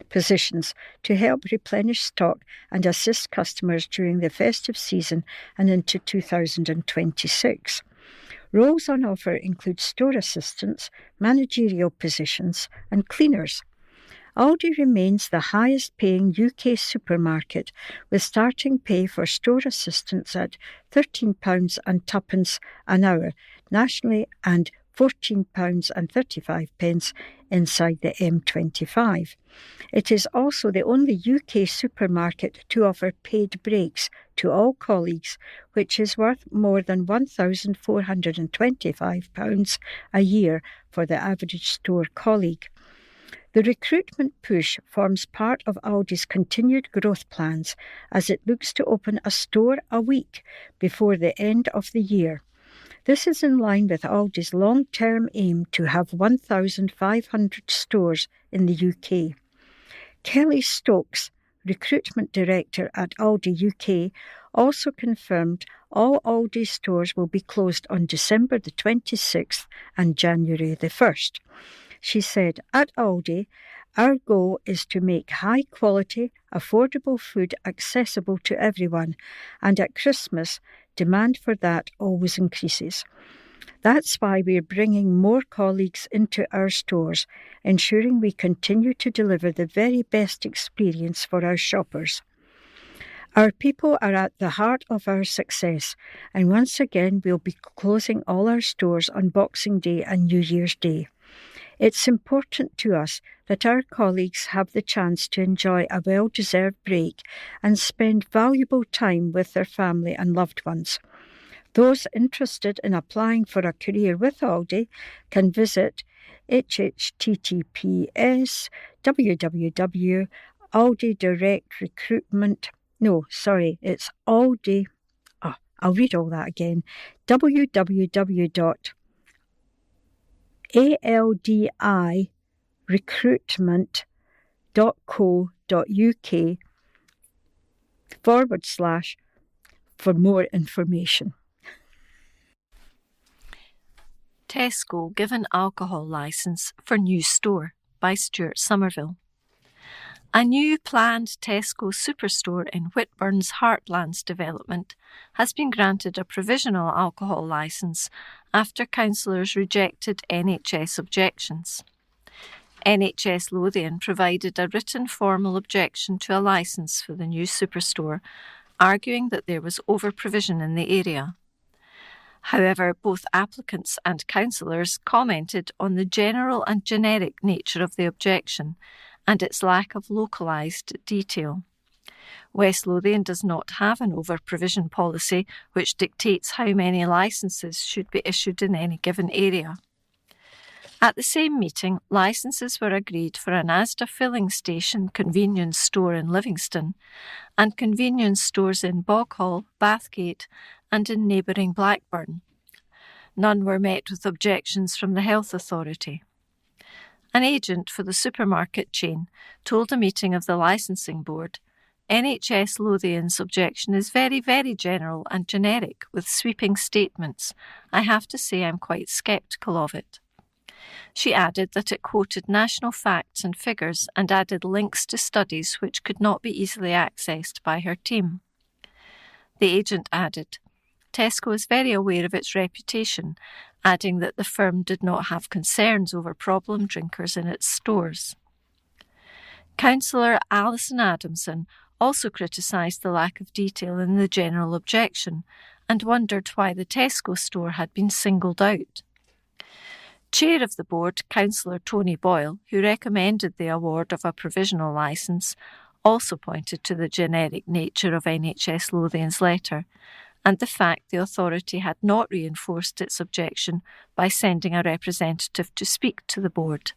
positions to help replenish stock and assist customers during the festive season and into 2026. Roles on offer include store assistants, managerial positions and cleaners. Aldi remains the highest paying UK supermarket, with starting pay for store assistants at £13.2 an hour nationally and £14.35 inside the M25. It is also the only UK supermarket to offer paid breaks to all colleagues, which is worth more than £1,425 a year for the average store colleague. The recruitment push forms part of Aldi's continued growth plans as it looks to open a store a week before the end of the year. This is in line with Aldi's long-term aim to have 1,500 stores in the UK. Kelly Stokes, Recruitment Director at Aldi UK, also confirmed all Aldi stores will be closed on December the 26th and January the 1st. She said, "At Aldi, our goal is to make high-quality, affordable food accessible to everyone, and at Christmas, demand for that always increases. That's why we're bringing more colleagues into our stores, ensuring we continue to deliver the very best experience for our shoppers. Our people are at the heart of our success, and once again we'll be closing all our stores on Boxing Day and New Year's Day. It's important to us that our colleagues have the chance to enjoy a well-deserved break and spend valuable time with their family and loved ones. Those interested in applying for a career with Aldi can visit https://www.aldidirectrecruitment. No, sorry, it's Aldi. I'll read all that again. aldirecruitment.co.uk/ for more information. Tesco given alcohol licence for new store by Stuart Somerville. A new planned Tesco superstore in Whitburn's Heartlands development has been granted a provisional alcohol licence after councillors rejected NHS objections. NHS Lothian provided a written formal objection to a licence for the new superstore, arguing that there was over-provision in the area. However, both applicants and councillors commented on the general and generic nature of the objection and its lack of localised detail. West Lothian does not have an over-provision policy which dictates how many licences should be issued in any given area. At the same meeting, licences were agreed for an Asda filling station convenience store in Livingston and convenience stores in Boghall, Bathgate and in neighbouring Blackburn. None were met with objections from the Health Authority. An agent for the supermarket chain told a meeting of the licensing board, "NHS Lothian's objection is very, very general and generic with sweeping statements. I have to say I'm quite sceptical of it." She added that it quoted national facts and figures and added links to studies which could not be easily accessed by her team. The agent added, "Tesco is very aware of its reputation," adding that the firm did not have concerns over problem drinkers in its stores. Councillor Alison Adamson also criticised the lack of detail in the general objection and wondered why the Tesco store had been singled out. Chair of the board, Councillor Tony Boyle, who recommended the award of a provisional licence, also pointed to the generic nature of NHS Lothian's letter and the fact the authority had not reinforced its objection by sending a representative to speak to the board.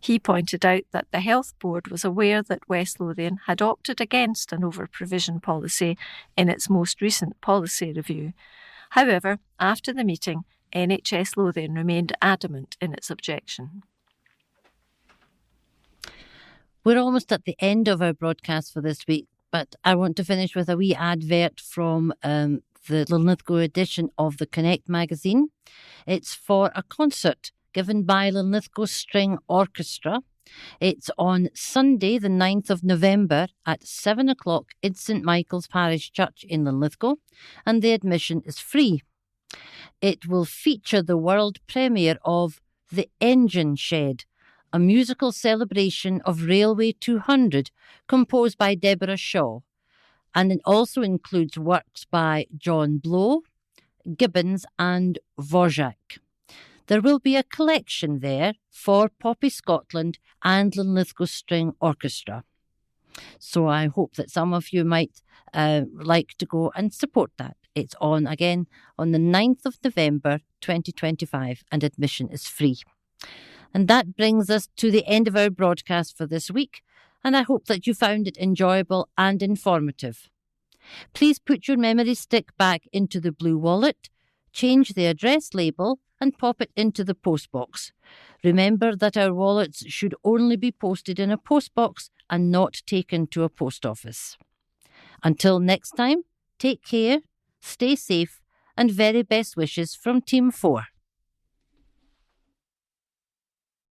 He pointed out that the Health Board was aware that West Lothian had opted against an over-provision policy in its most recent policy review. However, after the meeting, NHS Lothian remained adamant in its objection. We're almost at the end of our broadcast for this week, but I want to finish with a wee advert from the Linlithgow edition of the Connect magazine. It's for a concert given by Linlithgow String Orchestra. It's on Sunday, the 9th of November at 7 o'clock in St Michael's Parish Church in Linlithgow, and the admission is free. It will feature the world premiere of The Engine Shed, a musical celebration of Railway 200 composed by Deborah Shaw, and it also includes works by John Blow, Gibbons and Dvorak. There will be a collection there for Poppy Scotland and Linlithgow String Orchestra. So I hope that some of you might like to go and support that. It's on, again, on the 9th of November 2025, and admission is free. And that brings us to the end of our broadcast for this week, and I hope that you found it enjoyable and informative. Please put your memory stick back into the blue wallet, change the address label, and pop it into the postbox. Remember that our wallets should only be posted in a postbox and not taken to a post office. Until next time, take care, stay safe, and very best wishes from Team 4.